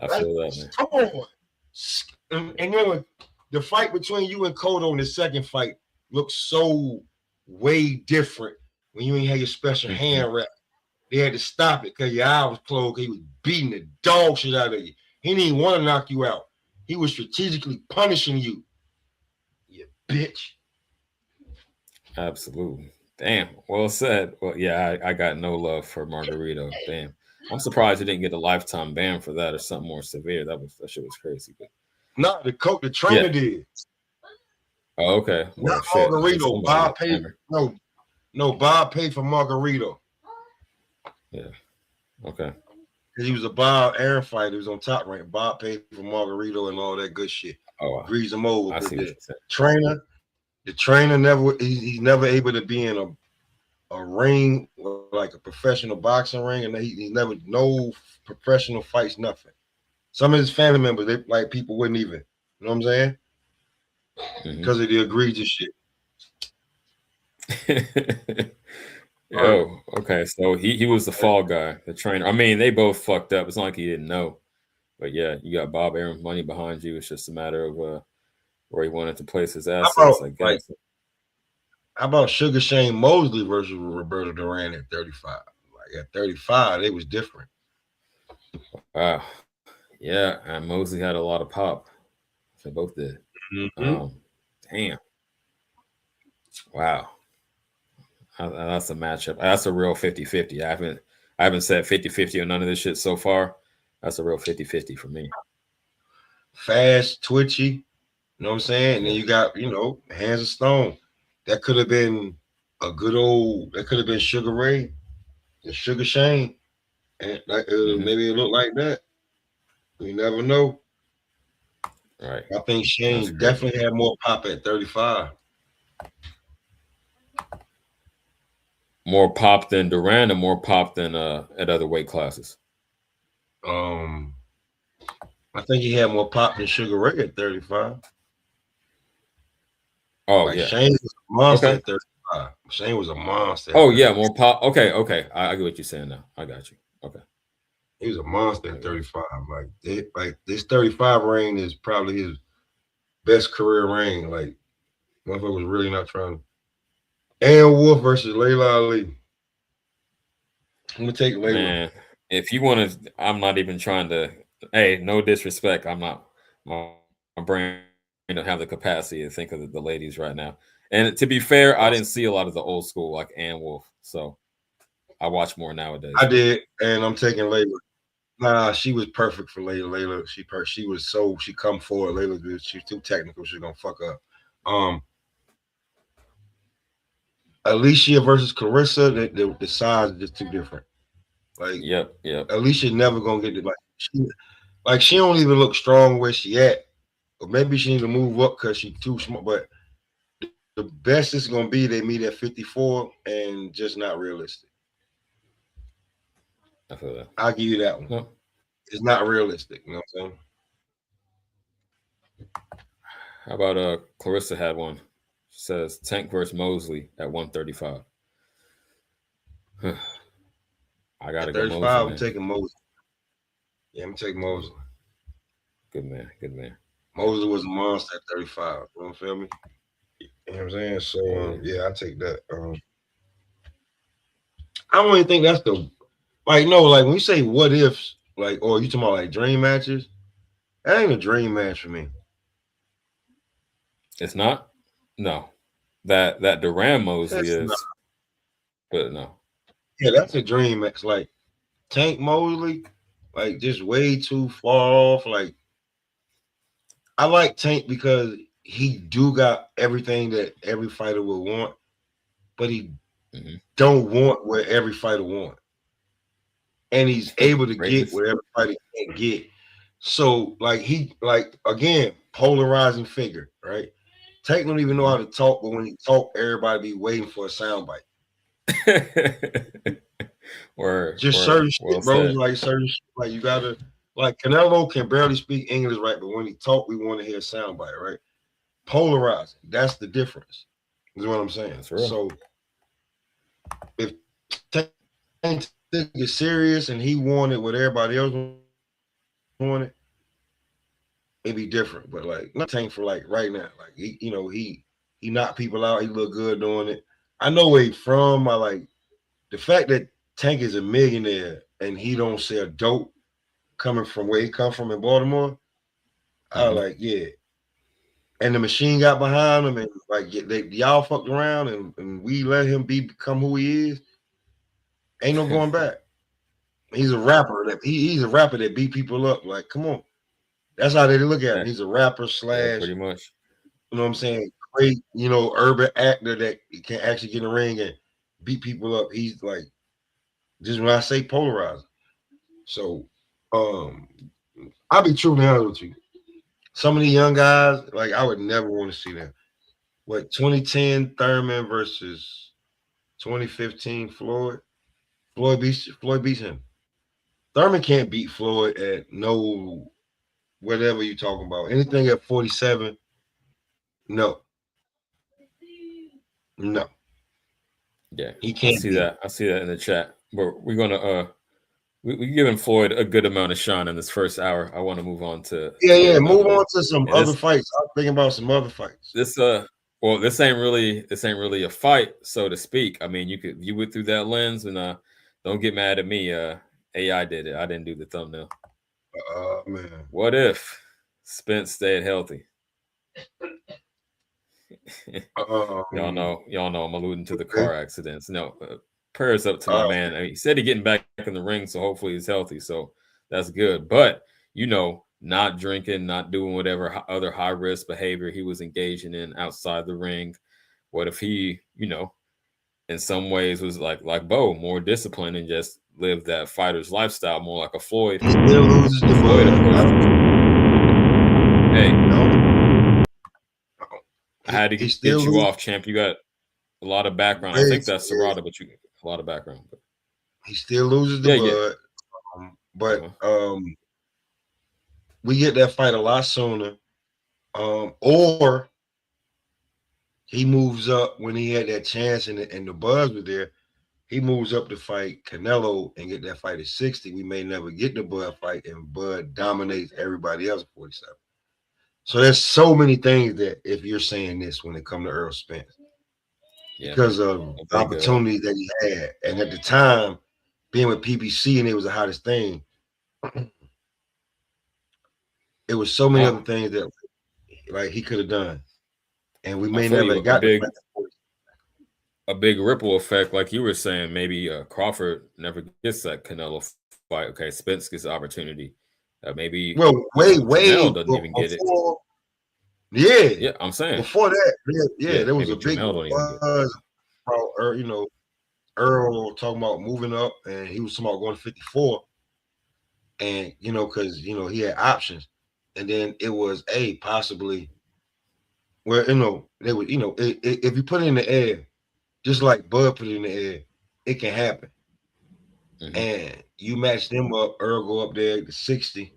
I feel that, man. Come on. And then the fight between you and Cotto in the second fight looks so way different when you ain't have your special hand wrap. They had to stop it because your eye was closed. He was beating the dog shit out of you. He didn't even want to knock you out. He was strategically punishing you. You bitch. Absolutely. Damn. Well said. Well, yeah, I got no love for Margarito. Damn. I'm surprised he didn't get a lifetime ban for that or something more severe. That shit was crazy. But Nah, the trainer yeah. did. Oh, okay. Not Well, shit. I guess Margarito. somebody Bob got paid. hammered. No, Bob paid for Margarito. Yeah. Okay. Because he was a Bob Aaron fighter. He was on Top Rank. Bob paid for Margarito and all that good shit. Oh, Grease him over. I But see what you're saying. the trainer never he's never able to be in a ring like a professional boxing ring, and he never no professional fights, nothing. Some of his family members, they like people wouldn't even, you know what I'm saying? Because of the egregious shit. Yo, okay. So he was the fall guy, the trainer. I mean, they both fucked up. It's not like he didn't know. But yeah, you got Bob Aaron money behind you. It's just a matter of where he wanted to place his assets, I guess. How about Sugar Shane Mosley versus Roberto Duran at 35? Like at 35, they was different. Wow. Yeah, and Mosley had a lot of pop. They both did. Damn. Wow. That's a matchup. That's a real 50-50. I haven't said 50-50 on none of this shit so far. That's a real 50-50 for me. Fast, twitchy, you know what I'm saying? And then you got, Hands of Stone. That could have been that could have been Sugar Ray and Sugar Shane. And maybe it looked like that. You never know. Right. I think Shane definitely had more pop at 35. More pop than Duran, or more pop than at other weight classes? I think he had more pop than Sugar Ray at 35. Oh, yeah. Shane was a monster at 35. Shane was a monster. Oh, yeah, more pop. Okay. I get what you're saying now. I got you. Okay. He was a monster at 35. Like this 35 reign is probably his best career reign. Like, motherfucker was really not trying to. Ann Wolf versus Layla Ali. I'm gonna take Layla. Man, if you want to, I'm not even trying to. Hey, no disrespect. I'm not. My brain don't have the capacity to think of the ladies right now. And to be fair, I didn't see a lot of the old school like Ann Wolf, so I watch more nowadays. I did, and I'm taking Layla. Nah, she was perfect for Layla. Layla, she come forward. Layla good. She's too technical. She's gonna fuck up. Alicia versus Carissa, the size is just too different. Like, yep. Alicia never gonna get it. She don't even look strong where she at. Or maybe she need to move up because she's too small. But the best is gonna be they meet at 54 and just not realistic. I feel that. I'll give you that one. No. It's not realistic. You know what I'm saying? How about Clarissa had one? She says Tank versus Mosley at 135. I gotta go 35. Mosley, I'm taking Mosley. Yeah, I'm taking Mosley. Good man. Mosley was a monster at 35. You feel me? You know what I'm saying? So yeah, I take that. I don't even think that's the like when you say what ifs, or you talking about like dream matches, that ain't a dream match for me. It's not? No. That Duran Mosley is, but no. Yeah, that's a dream match. Like Tank Mosley, just way too far off. Like I like Tank because he do got everything that every fighter would want, but he don't want what every fighter want. And he's able to get what every fighter can't get. So again, polarizing figure, right? Tank don't even know how to talk, but when he talk, everybody be waiting for a soundbite. Certain shit, bro. Like certain shit, like you gotta Canelo can barely speak English right, but when he talk, we want to hear a soundbite, right? Polarizing. That's the difference. Is what I'm saying. So if Tank took it serious and he wanted what everybody else wanted, it'd be different. But not Tank for right now. He knocked people out. He look good doing it. I know where he's from. I like the fact that Tank is a millionaire and he don't sell dope coming from where he come from in Baltimore, I was like, yeah. And the machine got behind him, and like y'all fucked around, and we let him become who he is. Ain't no going back. He's a rapper he's a rapper that beat people up. Like, come on, that's how they look at him. He's a rapper Yeah, slash, pretty much. you know what I'm saying, great, urban actor that can actually get in the ring and beat people up. He's like, just when I say polarizer. So, I'll be truly honest with you. Some of the young guys, like, I would never want to see them. What 2010 Thurman versus 2015 Floyd? Floyd beats him. Thurman can't beat Floyd at no whatever you talking about. Anything at 47, no. No. Yeah, He can't beat him. I see that in the chat. But we're gonna we're giving Floyd a good amount of shine in this first hour. I want to move on to Yeah. yet another Move one. on to some And other fights. I'm thinking about some other fights. this well, this ain't really a fight, so to speak. I mean, you could view it through that lens, and don't get mad at me. AI did it. I didn't do the thumbnail. Man. What if Spence stayed healthy? Y'all know I'm alluding to the car accidents. No, prayers up to my man. I mean, he said he's getting back in the ring, so hopefully he's healthy. So that's good. But not drinking, not doing whatever other high risk behavior he was engaging in outside the ring. What if he, in some ways was like Bo, more disciplined and just lived that fighter's lifestyle, more like a Floyd. He still loses the Floyd approach. Hey, I had to get you off, champ. You got a lot of background. I think that's Serrata, but you got a lot of background. But he still loses the bud. But we get that fight a lot sooner. Or he moves up when he had that chance and the buzz was there. He moves up to fight Canelo and get that fight at 60. We may never get the Bud fight, and Bud dominates everybody else at 47. So there's so many things that if you're saying this when it comes to Earl Spence, because of opportunities that he had, and at the time being with PBC and it was the hottest thing, it was so many other things that like he could have done, and we may never got a big ripple effect, like you were saying. Maybe Crawford never gets that Canelo fight. Okay, Spence gets the opportunity. Maybe Janelle doesn't even get it. Yeah, I'm saying before that, there was a big buzz about Earl talking about moving up, and he was talking about going to 54, and because he had options, and then it was possibly where they would if you put it in the air, just like Bud put it in the air, it can happen. And you match them up, Earl go up there to 60.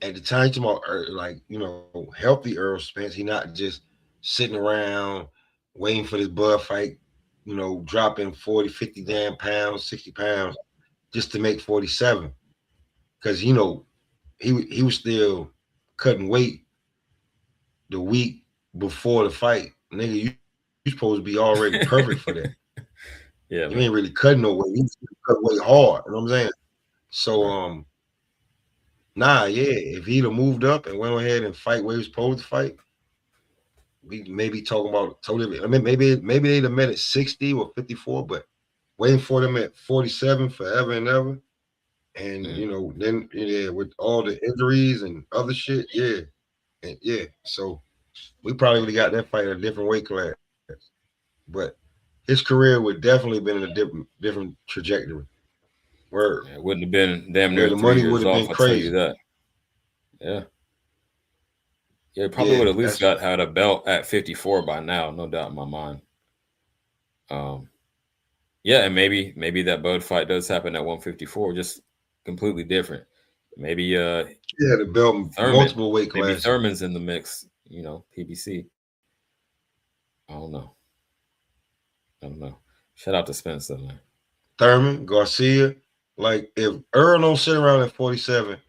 At the time, you're talking about healthy Earl Spence. He not just sitting around waiting for this Bud fight, dropping 40, 50 damn pounds, 60 pounds just to make 47. Because he was still cutting weight the week before the fight. Nigga, you supposed to be already perfect for that. Yeah, you ain't really cutting no weight. You cut weight hard. You know what I'm saying? So if he'd have moved up and went ahead and fight where he was supposed to fight, we may be talking about totally. I mean, maybe they'd have met at 60 or 54, but waiting for them at 47 forever and ever. And then with all the injuries and other shit, so we probably would have got that fight in a different weight class. But his career would definitely been in a different trajectory. Where it wouldn't have been damn near the 3 money years would have off. been I'll crazy. tell you that. Yeah, probably would have at least had a belt at 54 by now, no doubt in my mind. And maybe that Bud fight does happen at 154, just completely different. Maybe the belt multiple weight classes. Maybe Thurman's in the mix, PBC. I don't know. Shout out to Spence though, man. Thurman, Garcia. Like if Earl don't sit around at 47,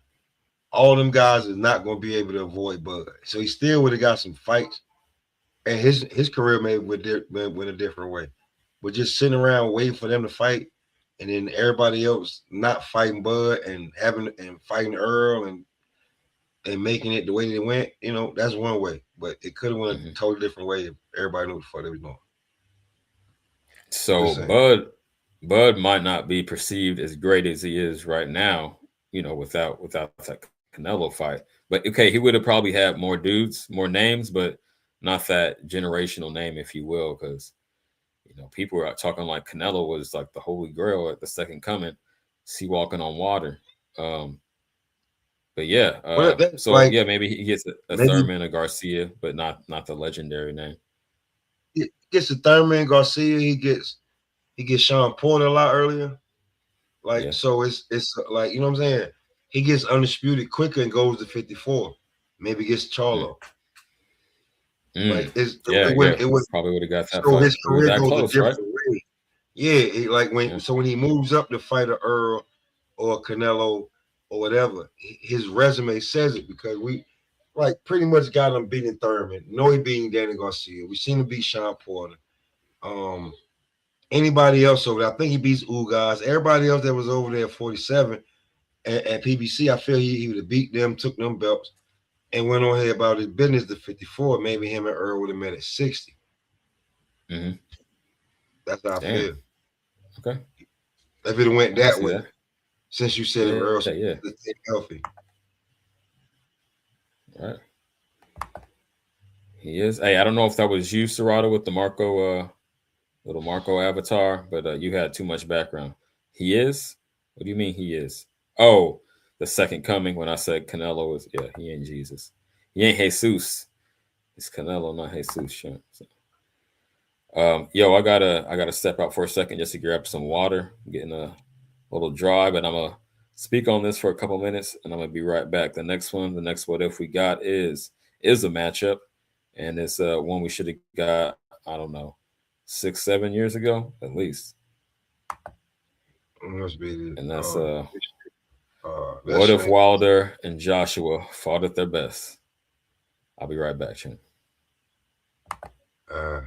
all them guys is not going to be able to avoid Bud. So he still would have got some fights, and his career may went a different way. But just sitting around waiting for them to fight and then everybody else not fighting Bud and fighting Earl and making it the way they went, that's one way. But it could have went a totally different way if everybody knew what the fuck they was doing. So Bud might not be perceived as great as he is right now, without that Canelo fight. But okay, he would have probably had more dudes, more names, but not that generational name, if you will, because people were talking like Canelo was like the holy grail at the second coming, sea walking on water. But yeah, so like yeah, maybe he gets a maybe Thurman, a Garcia, but not the legendary name. he gets a Thurman Garcia. He gets Sean Porter a lot earlier. Like Yeah. so, it's like what I'm saying. He gets undisputed quicker and goes to 54. Maybe gets Charlo. Like Yeah, it was probably would have got that so fight. his It was career that goes a close, right? different way. Yeah, when he moves up to fight a Earl or Canelo or whatever, his resume says it because we like pretty much got him beating Thurman. Know he beating Danny Garcia. We seen him beat Sean Porter. Anybody else over there, I think he beats Ugas. Everybody else that was over there at 47 at PBC, I feel he would have beat them, took them belts, and went on here about his business to 54. Maybe him and Earl would have met at 60. Mm-hmm. That's how I Damn. feel. Okay. If it went I can that see way, that. since you said if Earl Yeah. stay healthy. All right. He is. Hey, I don't know if that was you, Serrata, with the little Marco avatar, but you had too much background. He is? What do you mean he is? Oh, the second coming when I said Canelo is, yeah, he ain't Jesus. He ain't Jesus. It's Canelo, not Jesus. Sure. So, yo, I gotta step out for a second just to grab some water. I'm getting a little dry, but I'm gonna speak on this for a couple minutes and I'm gonna be right back. The next what if we got is a matchup, and it's one we should have got, I don't know, 6-7 years ago at least. Must be And that's that what if shit. Wilder and Joshua fought at their best? I'll be right back, Chin. Uh,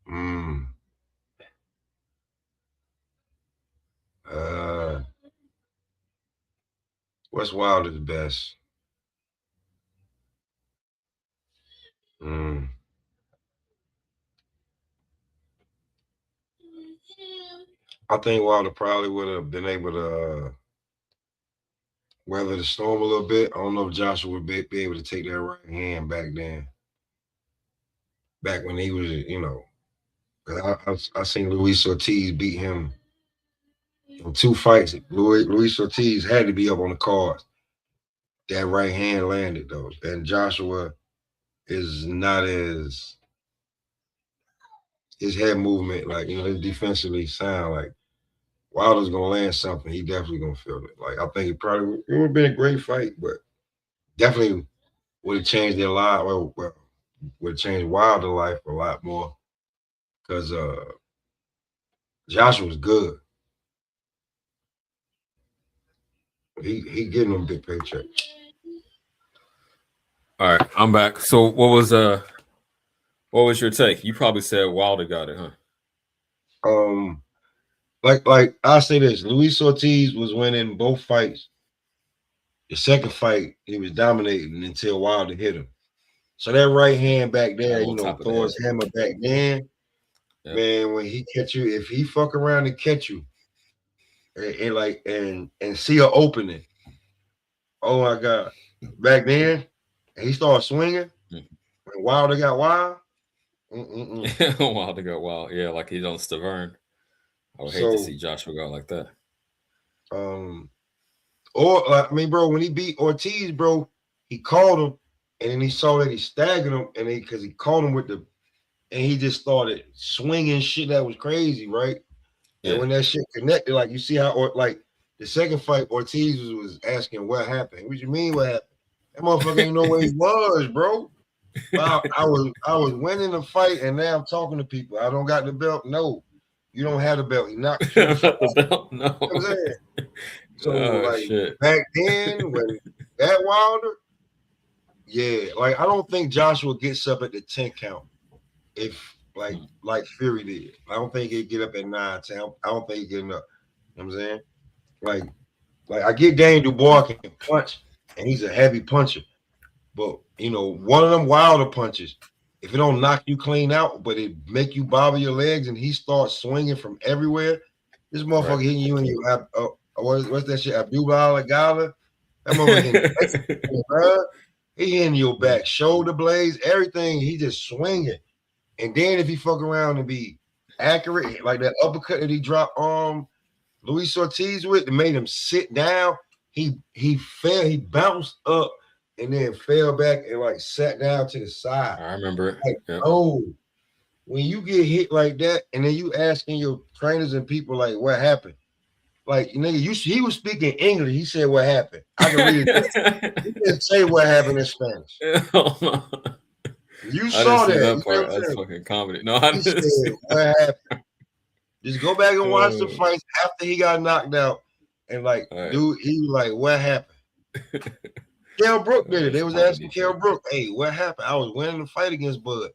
mm, uh, what's Wilder the best? Mm. I think Wilder probably would have been able to weather the storm a little bit. I don't know if Joshua would be able to take that right hand back then. Back when he was, 'cause I seen Luis Ortiz beat him in 2 fights. Luis Ortiz had to be up on the cards. That right hand landed though, and Joshua is not as his head movement, like his defensively sound. Like Wilder's gonna land something, he definitely gonna feel it. Like I think it would have been a great fight, but definitely would have changed their life. Well, would have changed Wilder's life a lot more because Joshua was good. He getting them big paycheck. All right, I'm back. So what was your take? You probably said Wilder got it, huh? Like I say this, Luis Ortiz was winning both fights. The second fight, he was dominating until Wilder hit him. So that right hand back Got a there, little top of the Thor's head. hammer back then, Yep. man, when he catch you, if he fuck around and catch you and see an opening, oh my God. Back then, and he started swinging, when Wilder got wild. Wilder got wild. Yeah, like he's on Stavern. I would hate to So, see Joshua go like that. bro, when he beat Ortiz, bro, he called him, and then he saw that he staggered him, and because he caught him and he just started swinging shit that was crazy, right? Yeah. And when that shit connected, like you see how, like the second fight, Ortiz was asking what happened. What you mean what happened? That motherfucker ain't know where he was, bro. I was winning the fight, and now I'm talking to people. I don't got the belt. No, you don't have the belt. He knocked you the fuck out. Belt? No. You know what I'm saying? So like shit. back then, when that Wilder, yeah, like I don't think Joshua gets up at the 10 count. If like Fury did. I don't think he'd get up at 9, 10. I don't think he'd get enough. You know what I'm saying? Like I get Daniel Dubois can punch, and he's a heavy puncher. But one of them wilder punches, if it don't knock you clean out, but it make you bobble your legs, and he starts swinging from everywhere, this motherfucker hitting you in your what's that shit? Abdullah Gala? That motherfucker hitting bro. He hitting your back, shoulder blades, everything. He just swinging. And then if he fuck around and be accurate, like that uppercut that he dropped Luis Ortiz with, that made him sit down. He fell, he bounced up and then fell back and like sat down to the side. I remember it. Like, oh, when you get hit like that, and then you asking your trainers and people like, what happened? Like, nigga, he was speaking English. He said, what happened? I can read it. He didn't say what happened in Spanish. You saw that. Part. That's fucking comedy. No, I said, what happened? Just go back and watch the fights after he got knocked out. And like, dude, he was like, what happened? Kell Brook did it. They was asking Kell Brook, hey, what happened? I was winning the fight against Bud.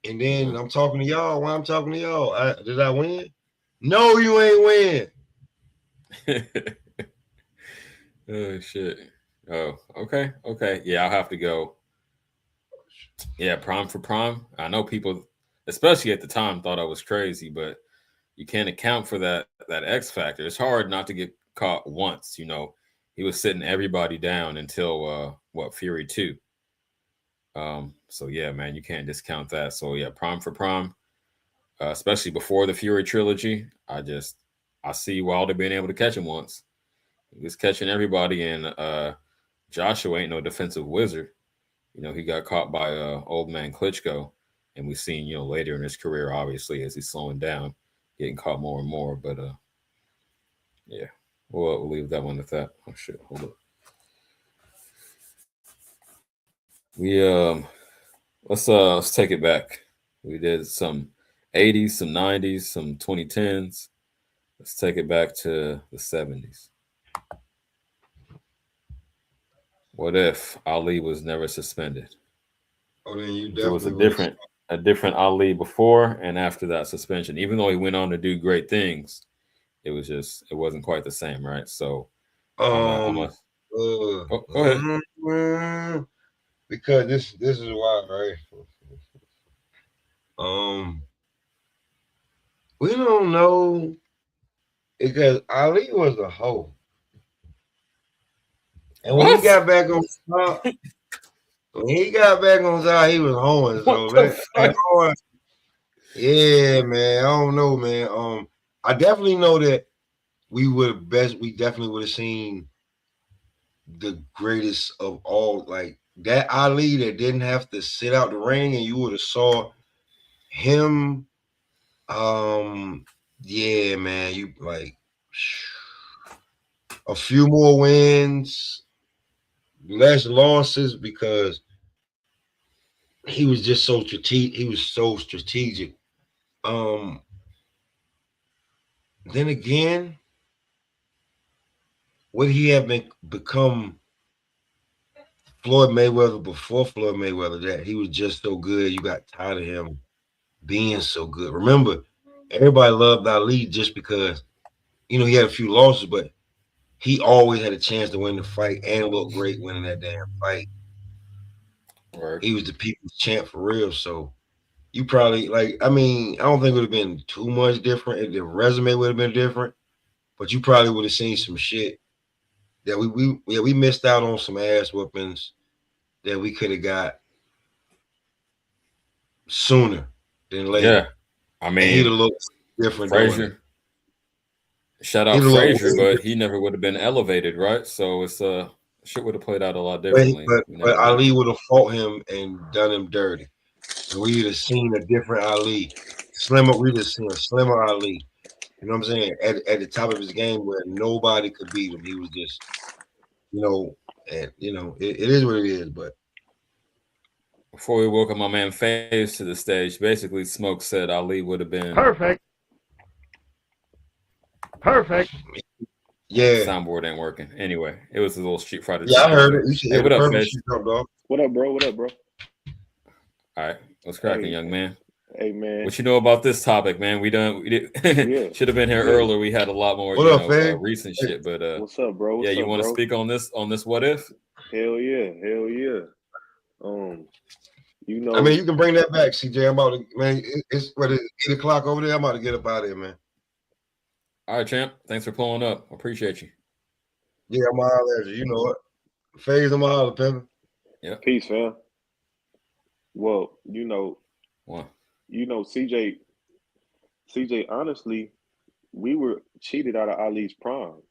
And then I'm talking to y'all. Why I'm talking to y'all? Did I win? No, you ain't win. Oh shit. Oh, okay. Yeah, I'll have to go. Yeah, prime for prime. I know people, especially at the time, thought I was crazy, but you can't account for that X factor. It's hard not to get caught once. He was sitting everybody down until Fury 2. So yeah, man, you can't discount that. So yeah, prime for prime, especially before the Fury trilogy. I see Wilder being able to catch him once. He was catching everybody, and Joshua ain't no defensive wizard. He got caught by old man Klitschko, and we've seen, later in his career, obviously, as he's slowing down, getting caught more and more. But yeah, we'll leave that one at that. Oh shit, hold up. We let's take it back. We did some 80s, some 90s, some 2010s. Let's take it back to the 70s. What if Ali was never suspended? Oh, then you definitely There was a different Ali before and after that suspension. Even though he went on to do great things, it wasn't quite the same, right? So, go ahead. Because this is why, right? We don't know because Ali was a hoe. And when he got back on top, he was hoeing. So yeah, man. I don't know, man. I definitely know that we definitely would have seen the greatest of all, like that Ali that didn't have to sit out the ring, and you would have saw him. Yeah, man. You like a few more wins, less losses, because he was just so strategic. He was so strategic. Then again, would he have become Floyd Mayweather before Floyd Mayweather? That he was just so good, you got tired of him being so good. Remember, everybody loved Ali just because he had a few losses, but he always had a chance to win the fight and look great winning that damn fight. Right. He was the people's champ for real. So you probably I don't think it would have been too much different. The resume would have been different, but you probably would have seen some shit that we missed out on, some ass whoopings that we could have got sooner than later. Yeah, he'd have looked different. Frazier. Shout out Frazier, but he never would have been elevated, right? So it's shit would have played out a lot differently. But Ali would have fought him and done him dirty. And we would have seen a different Ali. We'd have seen a slimmer Ali. You know what I'm saying? At the top of his game where nobody could beat him. He was just, it is what it is. But before we welcome my man Faze to the stage, basically Smoke said Ali would have been perfect. Yeah. Soundboard ain't working. Anyway, it was a little Street Fighter. Yeah, I heard it. Hey, what up, Faze? What up, bro? All right. What's cracking, young man? Hey man, What you know about this topic, man? We yeah, should have been here yeah. earlier. We had a lot more, What up, Fave? recent Hey, shit. But What's up, bro? yeah, What's you up, want to bro? speak on this what if? Hell yeah, hell yeah. Um, you I mean, know, you can bring that back, CJ. I'm about to, man. It's what is it, 8 o'clock over there. I'm about to get up out of here, man. All right, champ. Thanks for pulling up. Appreciate you. Yeah, I'm all at you. You know what? Phase, I'm all pimping. Yep. peace, fam. Well, One. CJ, honestly, we were cheated out of Ali's prime.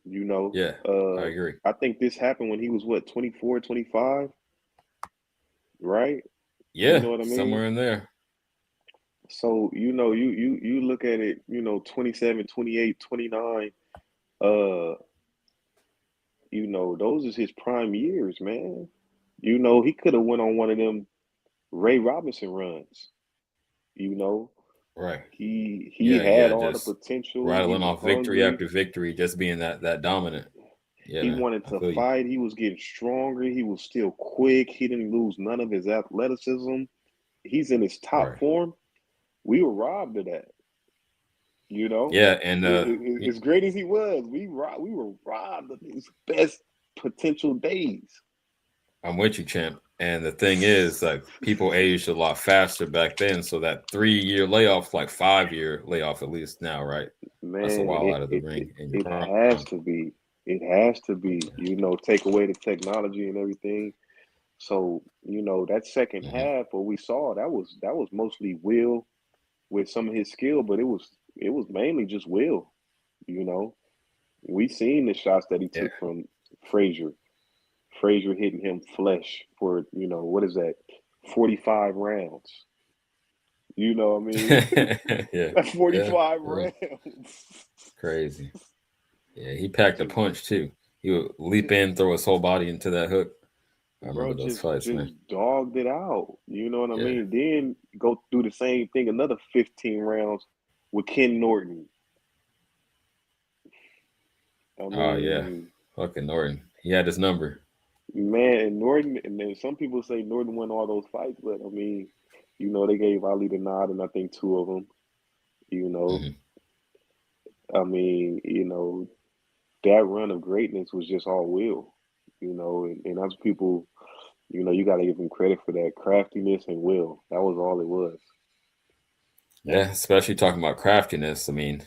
You know, Yeah, I agree. I think this happened when he was what, 24, 25, right? You Yeah, know what I mean? somewhere in there. So, you look at it, 27, 28, 29. uh, those is his prime years, man. He could have went on one of them Ray Robinson runs, you know. Right. He Yeah, had all the just potential. He rattling was off victory hungry. after victory, just being that dominant. Yeah, He man. wanted I to feel you. fight. He was getting stronger. He was still quick. He didn't lose none of his athleticism. He's in his top Right. form. We were robbed of that. You know, Yeah, and as great as he was, we were robbed of his best potential days. I'm with you, champ. And the thing is, like, people aged a lot faster back then, so that 3-year layoff, like 5-year layoff at least now, right? That's a Man, while it out of the it it, ring in your it prime. has to be. It has to be. Take away the technology and everything. So, that second Mm-hmm. half, what we saw, that was mostly Will with some of his skill, but it was mainly just Will. You know, we seen the shots that he Yeah. took from Frazier. Frazier hitting him flesh for what is that, 45 rounds. You know what I mean? Yeah. That's 45 Real rounds. crazy. Yeah, he packed a Just punch too. He would leap in, throw his whole body into that hook. I bro, remember those fights, man. just dogged it out. You know what I Yeah. mean? Then go through the same thing, another 15 rounds with Ken Norton. I Oh yeah. mean, Fucking Norton. He had his number. man, and Norton, and then some people say Norton won all those fights, but I mean, they gave Ali the nod, and I think two of them. You know, Mm-hmm. I mean, that run of greatness was just all will. And as people, you got to give him credit for that craftiness and will. That was all it was. Yeah, especially talking about craftiness. I mean,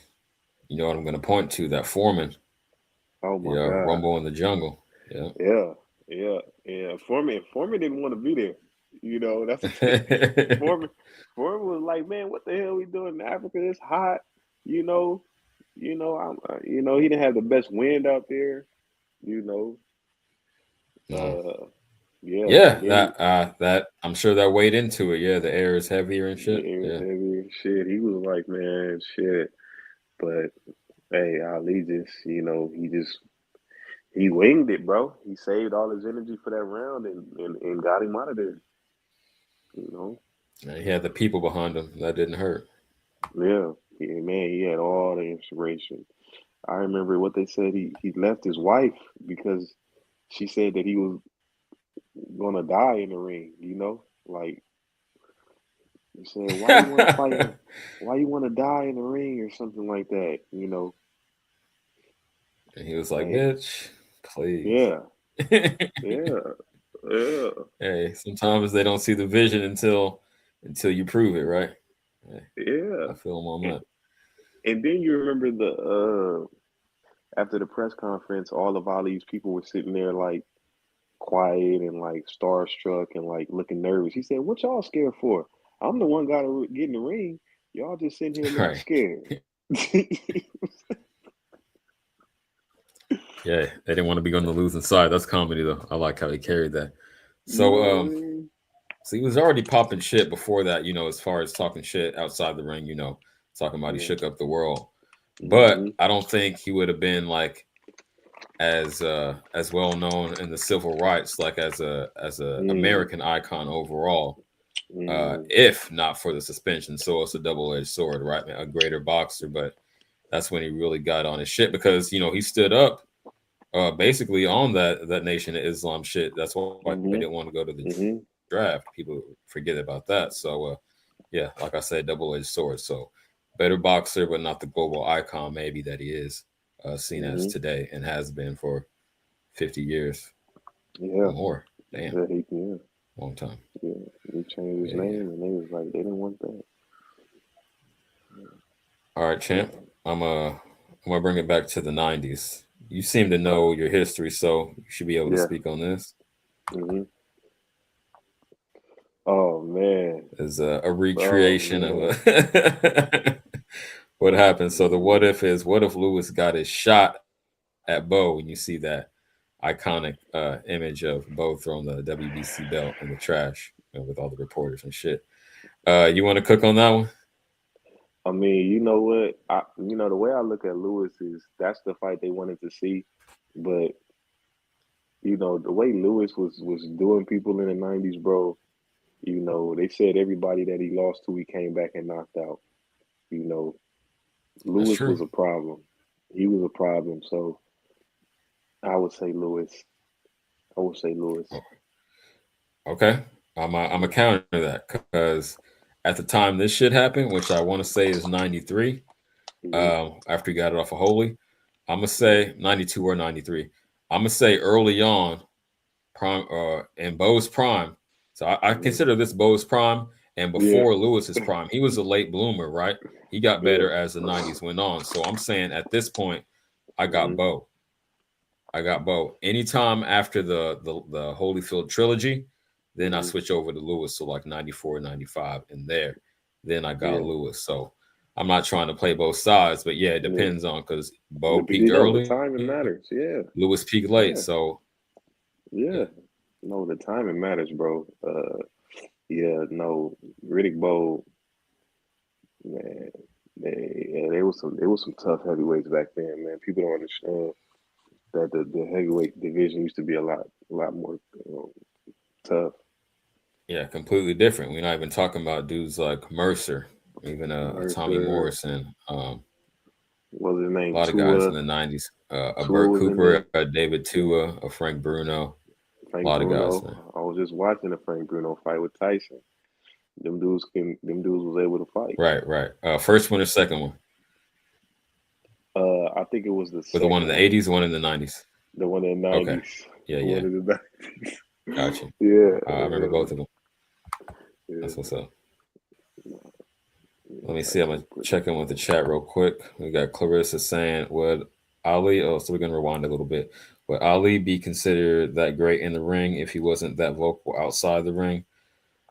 you know what I'm going to point to? That Foreman. Oh my Yeah, God. Rumble in the Jungle. Yeah. Yeah, yeah, yeah. Foreman didn't want to be there. That's the thing. Foreman, Foreman was like, man, what the hell we doing in Africa? It's hot. You know, he didn't have the best wind out there. You know, No. uh, yeah. Yeah, And then that I'm sure that weighed into it. Yeah, the air is heavier and the shit. air was Yeah. heavy and shit. He was like, man, shit. But hey, Ali just, he winged it, bro. He saved all his energy for that round and got him out of there. You know. And he had the people behind him. That didn't hurt. Yeah, yeah, man, he had all the inspiration. I remember what they said. He left his wife because she said that he was gonna die in the ring. Like he said, why you want to fight him? Why you want to die in the ring or something like that? And he was like, Hey, bitch, please. yeah, yeah, yeah, Hey, sometimes they don't see the vision until you prove it, right? Hey, yeah. I feel him on And, that. and then you remember the after the press conference, all of Ali's people were sitting there like quiet and like starstruck and like looking nervous. He said, "What y'all scared for? I'm the one got to get in the ring. Y'all just sitting here looking Right. scared." Yeah, they didn't want to be on the losing side. That's comedy though. I like how he carried that. You So know what I mean? so he was already popping shit before that, as far as talking shit outside the ring, talking about he Yeah. shook up the world. But Hmm. I don't think he would have been like as well known in the civil rights, like as a Mm. American icon overall, Mm. if not for the suspension. So it's a double-edged sword, right? A greater boxer, but that's when he really got on his shit because he stood up basically on that Nation of Islam shit. That's why they Hmm. didn't want to go to the Hmm. draft. People forget about that. So yeah, like I said, double-edged sword. So better boxer, but not the global icon maybe that he is seen as Hmm. today and has been for 50 years or Yeah. more. Damn, Yeah. long time. Yeah. He changed his Yeah, yeah. name, and they was like, they didn't want that. All right, champ. I'm gonna bring it back to the '90s. You seem to Uh, know your history, so you should be able to yeah. speak on this. Hmm. Oh man. As a Oh recreation of man. a what happened. So the what Yeah. if is what if Lewis got his shot at Bo when you see that iconic image of Bo throwing the WBC belt in the trash with all the reporters and shit. You want to cook on that one? I mean, you know what? The way I look at Lewis is that's the fight they wanted to see, but the way Lewis was doing people in the '90s, bro. They said everybody that he lost to, he came back and knocked out. You know, That's Lewis true. was a problem. He was a problem. So I would say Lewis. I would say Lewis. Okay, I'm a counter that because at the time this shit happened, which I want to say is '93. Hmm. After he got it off of Holy, I'm gonna Yeah. say '92 or '93. I'm gonna say early on, prime in Bo's prime. So I Hmm. consider this Bo's prime and Yeah. before Lewis's prime. He was a late bloomer, right? He got Yeah. better as the '90s went on. So I'm saying at this point, I got Hmm. Bo. I got Bo. Anytime after the Holyfield trilogy, then I Hmm. switch over to Lewis. So like '94, '95, and there, then I got Yeah. Lewis. So I'm not trying to play both sides, but yeah, it Yeah. depends on because Bo peaked The early, timing matters. Yeah. Lewis peaked late. Yeah. So Yeah. yeah, No, the timing matters, bro. Yeah. No, Riddick Bowe, man. There was some tough heavyweights back then, man. People don't understand that the heavyweight division used to be a lot more tough. yeah, completely different. We're not even talking about dudes like Mercer, even a Tommy Mercer, Morrison, what was his a name? lot of guys in Tua. the '90s, a Tua Burt was in there. Cooper, a David Yeah. Tua, a Frank Bruno, a Frank lot of guys, man. Bruno. I was just watching the Frank Bruno fight with Tyson. Them dudes was able to fight. Right, right. First one or second one? I think it was the With the one in second the one, '80s, one in the '90s. the one in the Okay. '90s, Yeah, the yeah. one in the '90s. Gotcha. Yeah, I remember both of them. yeah, That's what's up. yeah. Let me see. I'm Tyson gonna was pretty check in with the strong. chat real quick. We got Clarissa saying, "Would Ali?" Oh, so we're gonna rewind a little bit. Would Ali be considered that great in the ring if he wasn't that vocal outside the ring?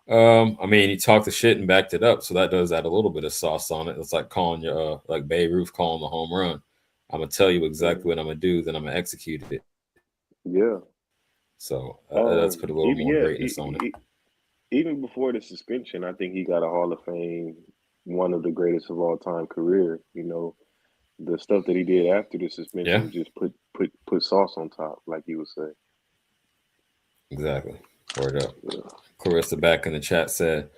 I mean, he talked the shit and backed it up, so that does add a little bit of sauce on it. It's like calling your like Babe Ruth calling the home run. I'm gonna tell you exactly Mhm. what I'm gonna do, then I'm gonna execute it. Yeah. So that's put a little more Even yeah, greatness on it. even before the suspension, I think he got a Hall of Fame, one of the greatest of all time career. The stuff that he did after the Yeah, suspension just put sauce on top, like you would say. exactly. Word up. Yeah. Clarissa back in the chat said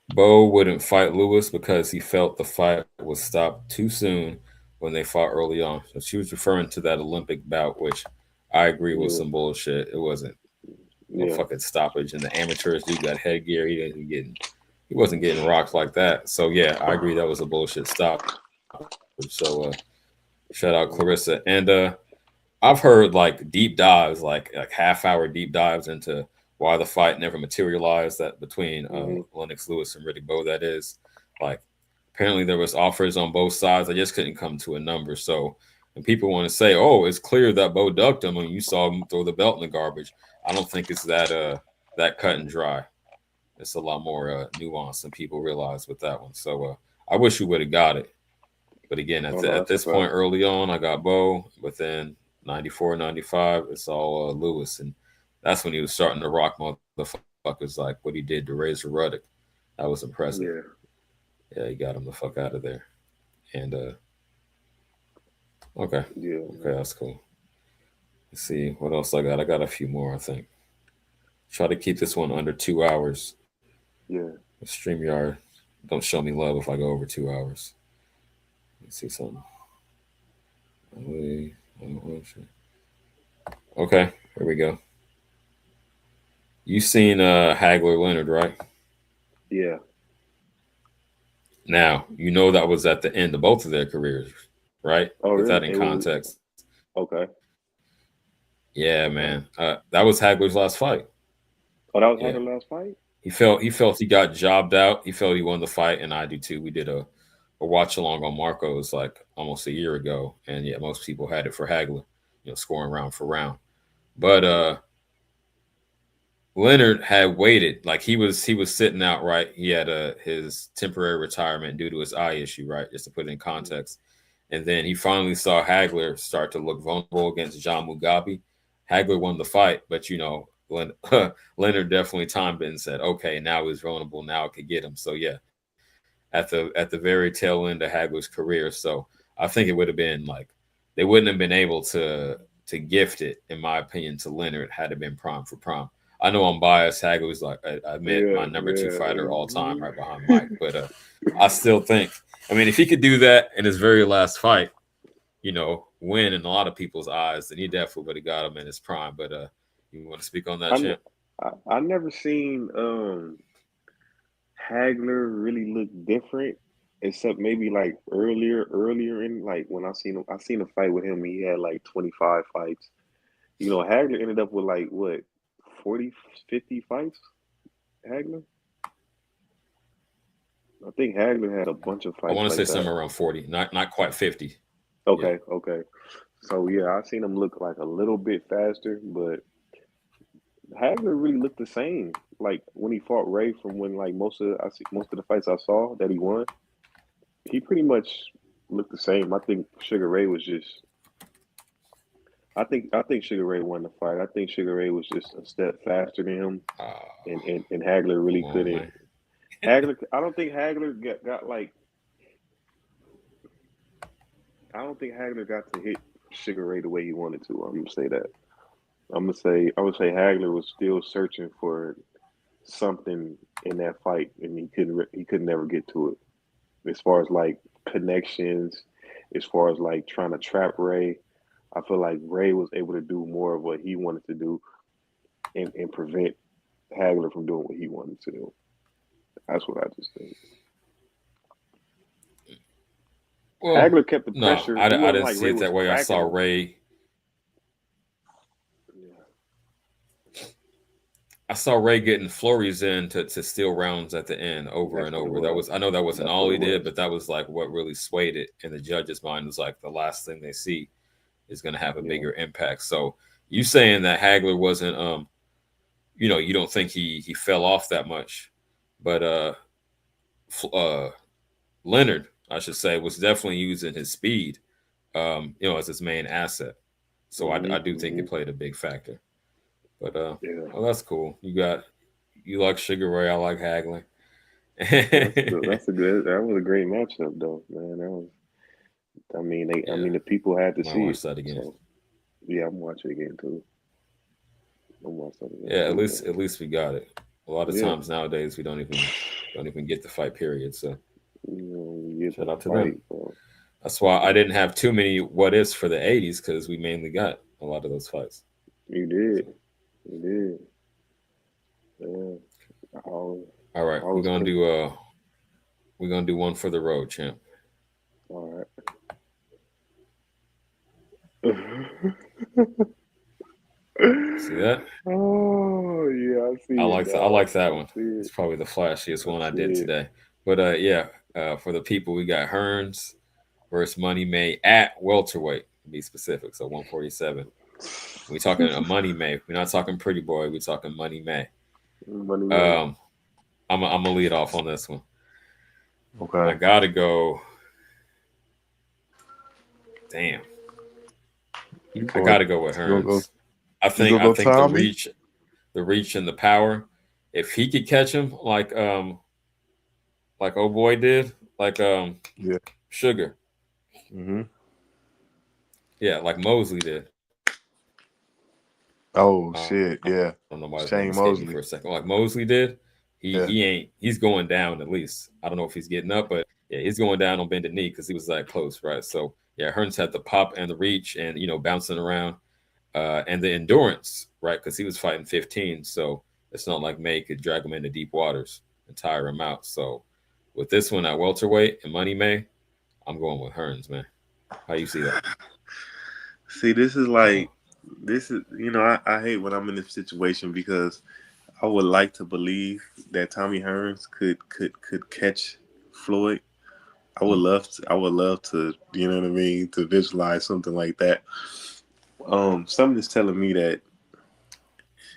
Bo wouldn't fight Lewis because he felt the fight was stopped too soon when they fought early on. So she was referring to that Olympic bout, which I agree was Yeah. some bullshit. It wasn't no Yeah. fucking stoppage. And the amateurs dude got headgear. He wasn't getting rocked like that. So yeah, I agree that was a bullshit stoppage. So shout out Mhm. Clarissa. And I've heard like deep dives, like half-hour deep dives into why the fight never materialized. That between Mhm. Lennox Lewis and Riddick Bowe, that is, like apparently there was offers on both sides. I just couldn't come to a number. So, and people want to say, "Oh, it's clear that Bowe ducked him, and you saw him throw the belt in the garbage." I don't think it's that cut and dry. It's a lot more nuanced than people realize with that one. So I wish we would have got it. But again, Oh no, at that's a this point fact. early on, I got Bo. But then '94, '95, it's all Lewis. And that's when he was starting to rock motherfuckers like what he did to Razor Ruddock. That was impressive. Yeah. Yeah, he got him the fuck out of there. And okay. Yeah, Okay, man. that's cool. Let's see what else I got. I got a few more, I think. Try to keep this one under 2 hours. Yeah. StreamYard, don't show me love if I go over 2 hours. Let's see something. Okay, here we go. You seen Hagler Leonard, right? Yeah. Now, that was at the end of both of their careers, right? Oh, With really? that in It was context. okay. Yeah, Okay. man. That was Hagler's last fight. Oh, that was Yeah. Hagler's last fight. He felt he got jobbed out. He felt he won the fight, and I do too. We did a watch along on Marcos like almost a year ago, and yeah, most people had it for Hagler, scoring round for round. But Leonard had waited, like he was sitting out, right? He had his temporary retirement due to his eye issue, right? Just to put it in context. And then he finally saw Hagler start to look vulnerable against John Mugabe. Hagler won the fight, but Leonard definitely timed it and said, "Okay, now he's vulnerable. Now I could get him." So yeah, at the very tail end of Hagler's career. So I think it would have been like they wouldn't have been able to gift it, in my opinion, to Leonard had it been prime for prime. I know I'm biased. Hagler's like I admit Yeah, my number two fighter all time, yeah. right behind Mike. But I still think, I mean, if he could do that in his very last fight, win in a lot of people's eyes, then he definitely would have got him in his prime. But you want to speak on that, I, ne- champ? I never seen Hagler really look different, except maybe like earlier in like when I seen a fight with him. He had like 25 fights. Hagler ended up with like what 40, 50 fights. Hagler, I think Hagler had a bunch of I fights want to say like that. somewhere around 40, not quite 50. Yeah. Okay. So yeah, I seen him look like a little bit faster, but Hagler really looked the same. Like when he fought Ray, from when like most of the fights I saw that he won, he pretty much looked the same. I think Sugar Ray was just. I think Sugar Ray won the fight. I think Sugar Ray was just a step faster than him, and Hagler Come really on, couldn't. man. Hagler, I don't think Hagler got like. I don't think Hagler got to hit Sugar Ray the way he wanted to. I'm gonna say that. I would say Hagler was still searching for something in that fight, and he could never get to it. As far as like connections, as far as like trying to trap Ray, I feel like Ray was able to do more of what he wanted to do and prevent Hagler from doing what he wanted to do. That's what I just think. Well, Hagler kept the no, pressure. It I wasn't didn't like see Ray it was that way. I cracking saw him. Ray. Yeah, I saw Ray getting flurries in to steal rounds at the end over that's and what it over. That was. was I know that wasn't That's all what it he did, was. but that was like what really swayed it in the judge's mind. Was like the last thing they see is going to have a Yeah. bigger impact. So you saying that Hagler wasn't, you don't think he fell off that much, but Leonard, I should say, was definitely using his speed, as his main asset. So I do think it Hmm. played a big factor. But Yeah. well, that's cool. You like Sugar Ray, I like Hagler. That's good. That's a good. That was a great matchup, though, man. That was. I mean, I Yeah, mean, the people had to might see watch it. that again. So yeah, I'm watching it again too. I'm watching that again Yeah, at too, least man. at least we got it. A lot of Yeah. times nowadays we don't even get the fight period. So You get shout the out to them. fight, bro. That's why I Yeah, didn't have too many what ifs for the '80s because we mainly got a lot of those fights. you did. So You did. Yeah. I always, all right, I we're always gonna could. do one for the road, champ. All right. See that? Oh yeah, I see I it, like that. I dog. like that I one. see it. It's probably the flashiest I one I see did it. today. But yeah, for the people, we got Hearns versus Money May at welterweight, to be specific. So 147. We talking a Money May. We're not talking Pretty Boy. We're talking Money May. Money man. Um, I'm gonna lead off on this one. I Okay. gotta go. Damn, You I going? gotta go with You gonna go? Hearns. I You think gonna I go think Tommy? the reach and the power. If he could catch him like oh boy did, like Yeah. Sugar, Mm-hmm. yeah, like Mosley did. Oh I shit. don't know Yeah. why his name escaped me Shane for a Mosley. second. Like Mosley did, Yeah. he's going down at least. I don't know if he's getting up, but yeah, he's going down on bended knee because he was that close, right? So yeah, Hearns had the pop and the reach and bouncing around, and the endurance, right? Because he was fighting 15, so it's not like May could drag him into deep waters and tire him out. So With this one at welterweight and Money May, I'm going with Hearns, man. How you see that? See, this is I hate when I'm in this situation because I would like to believe that Tommy Hearns could catch Floyd. I would love to, you know what I mean, to visualize something like that. Something is telling me that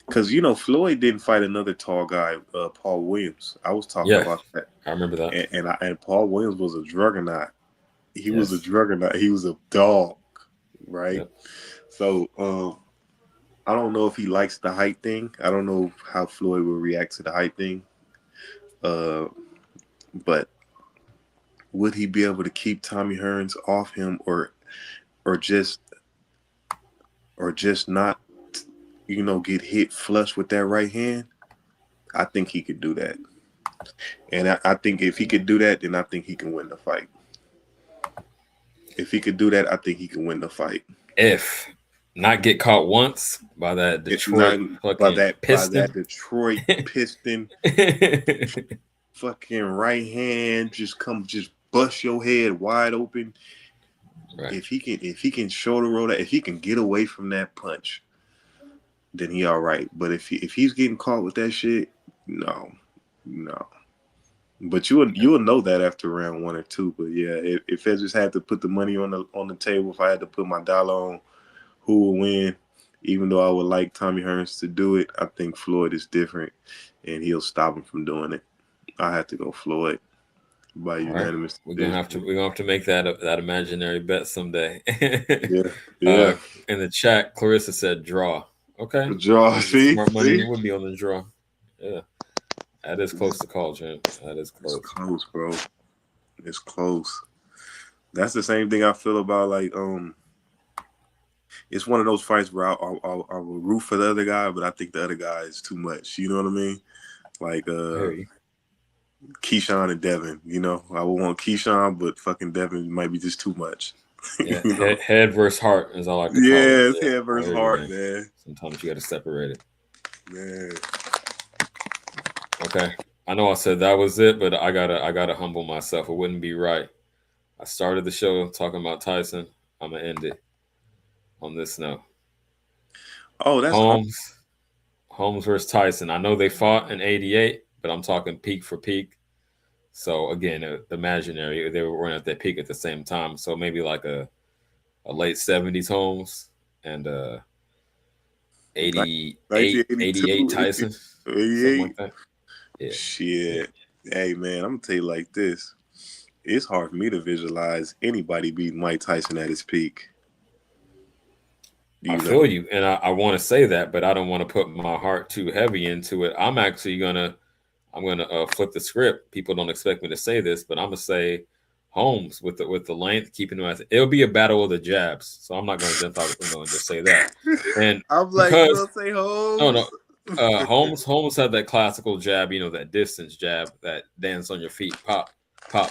because Floyd didn't fight another tall guy, Paul Williams. I was talking Yeah, about that, I remember that. and Paul Williams was a juggernaut. He was a Yes. juggernaut. He was a dog, right? Yep. So I don't know if he likes the height thing. I don't know how Floyd will react to the height thing. But would he be able to keep Tommy Hearns off him, or just not, get hit flush with that right hand? I think he could do that, and I think if he could do that, then I think he can win the fight. If he could do that, I think he can win the fight. If not get caught once by that It's Detroit not fucking by piston. that Detroit piston fucking right hand just bust your head wide open. Right. If he can shoulder roll that, if he can get away from that punch, then he all right. But if he's getting caught with that shit, no. But you will know that after round 1 or 2. But yeah, if I just had to put the money on the table, if I had to put my dollar on who will win, even though I would like Tommy Hearns to do it, I think Floyd is different, and he'll stop him from doing it. I have to go Floyd by unanimous decision. We're gonna have to make that imaginary bet someday. Yeah. In the chat, Clarissa said draw. Okay. The draw. Smart money would be on the draw. Yeah. That is close to call, Jim. That is close. It's close, bro. It's close. That's the same thing I feel about it's one of those fights where I will root for the other guy, but I think the other guy is too much. You know what I mean? Like Keyshawn and Devin. I would want Keyshawn, but fucking Devin might be just too much. Yeah, head versus heart is all I can call it. Yeah, it's head versus heart, man. Sometimes you got to separate it. Man. Okay, I know I said that was it, but I gotta humble myself. It wouldn't be right. I started the show talking about Tyson. I'm gonna end it on this note. Oh, that's Holmes versus Tyson. I know they fought in '88, but I'm talking peak for peak. So again, imaginary, they were running at their peak at the same time. So maybe like a late '70s Holmes and 88 Tyson, 88. something like that. Yeah. Shit. Hey man, I'm gonna tell you like this. It's hard for me to visualize anybody beating Mike Tyson at his peak. I feel you, and I want to say that, but I don't want to put my heart too heavy into it. I'm actually gonna flip the script. People don't expect me to say this, but I'm gonna say Holmes with the length, keeping him it'll be a battle of the jabs. So I'm not gonna jump out. I'm gonna just say that. And I'm like, you gonna say Holmes? No. Holmes had that classical jab, that distance jab, that dance on your feet, pop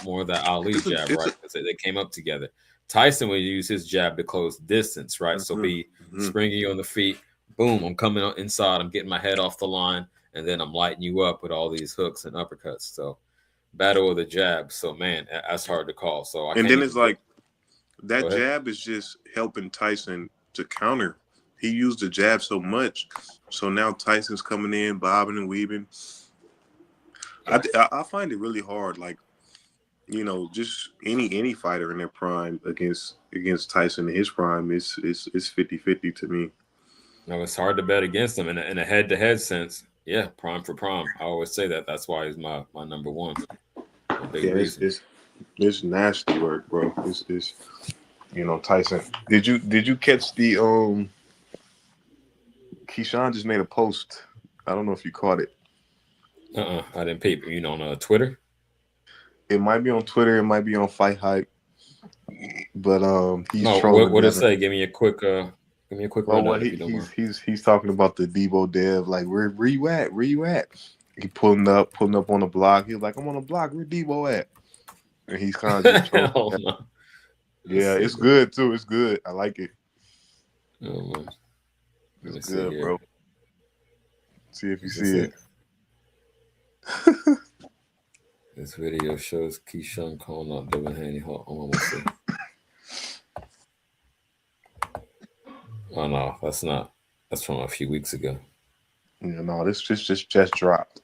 more of that Ali jab, right? Because they came up together. Tyson would use his jab to close distance, right? So be springy on the feet. Boom, I'm coming inside. I'm getting my head off the line, and then I'm lighting you up with all these hooks and uppercuts. So battle of the jabs. So man, that's hard to call. So and then it's like that jab is just helping Tyson to counter. He used the jab so much, so now Tyson's coming in, bobbing and weaving. I find it really hard, like just any fighter in their prime against Tyson in his prime is 50-50 to me. No, it's hard to bet against him in a head-to-head sense. Yeah, prime for prime. I always say that. That's why he's my number one. It's nasty work, bro. It's Tyson. Did you catch the Keyshawn just made a post. I don't know if you caught it. I didn't peep. On Twitter? It might be on Twitter. It might be on Fight Hype. But he's trolling. What did it say? Give me a quick rundown. He's talking about the Debo Dev. Like, where you at? Where you at? He pulling up on the block. He's like, I'm on the block. Where Debo at? And he's kind of just trolling. No. Yeah, it's good too. It's good. I like it. Oh, man. It's good, bro. See if you see it. This video shows Keyshawn calling out Devin Haney. Hold on, I'm almost there. Oh no, that's not. That's from a few weeks ago. Yeah, no, this just dropped.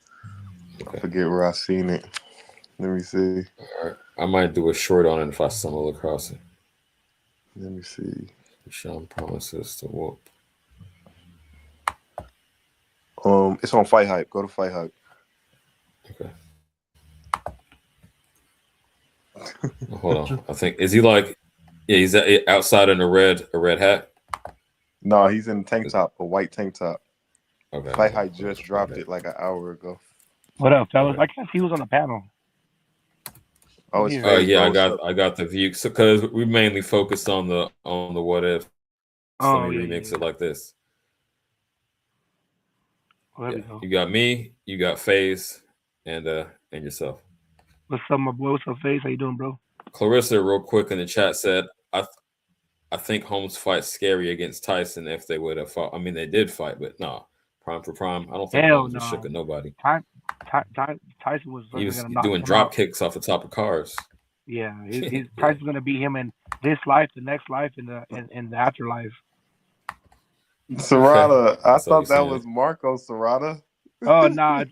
Okay. I forget where I seen it. Let me see. All right. I might do a short on it if I stumble across it. Let me see. Keyshawn promises to whoop. It's on Fight Hype. Go to Fight Hype. Okay. Hold on. I think is he like? Yeah, he's outside in a red hat. No, he's in a tank top, a white tank top. Okay. Fight Hype just dropped it like an hour ago. What up, fellas? Okay. I can't see who's on the panel. Oh, it's Yeah. Yeah, Facebook. I got the view because we mainly focused on the what if. So let me remix it like this. Well, there we go. You got me, you got FaZe, and yourself. What's up, my boy? What's up, FaZe? How you doing, bro? Clarissa, real quick in the chat said, I think Holmes fight scary against Tyson if they would have fought. I mean, they did fight, but no, prime for prime. I don't think Holmes was shook at nobody. Tyson was He was gonna knock doing him drop out. kicks off the top of cars. Yeah, Tyson's gonna beat him in this life, the next life, and the afterlife. Serrata, I That's what thought he's that saying. was Marco Serrata. Oh no,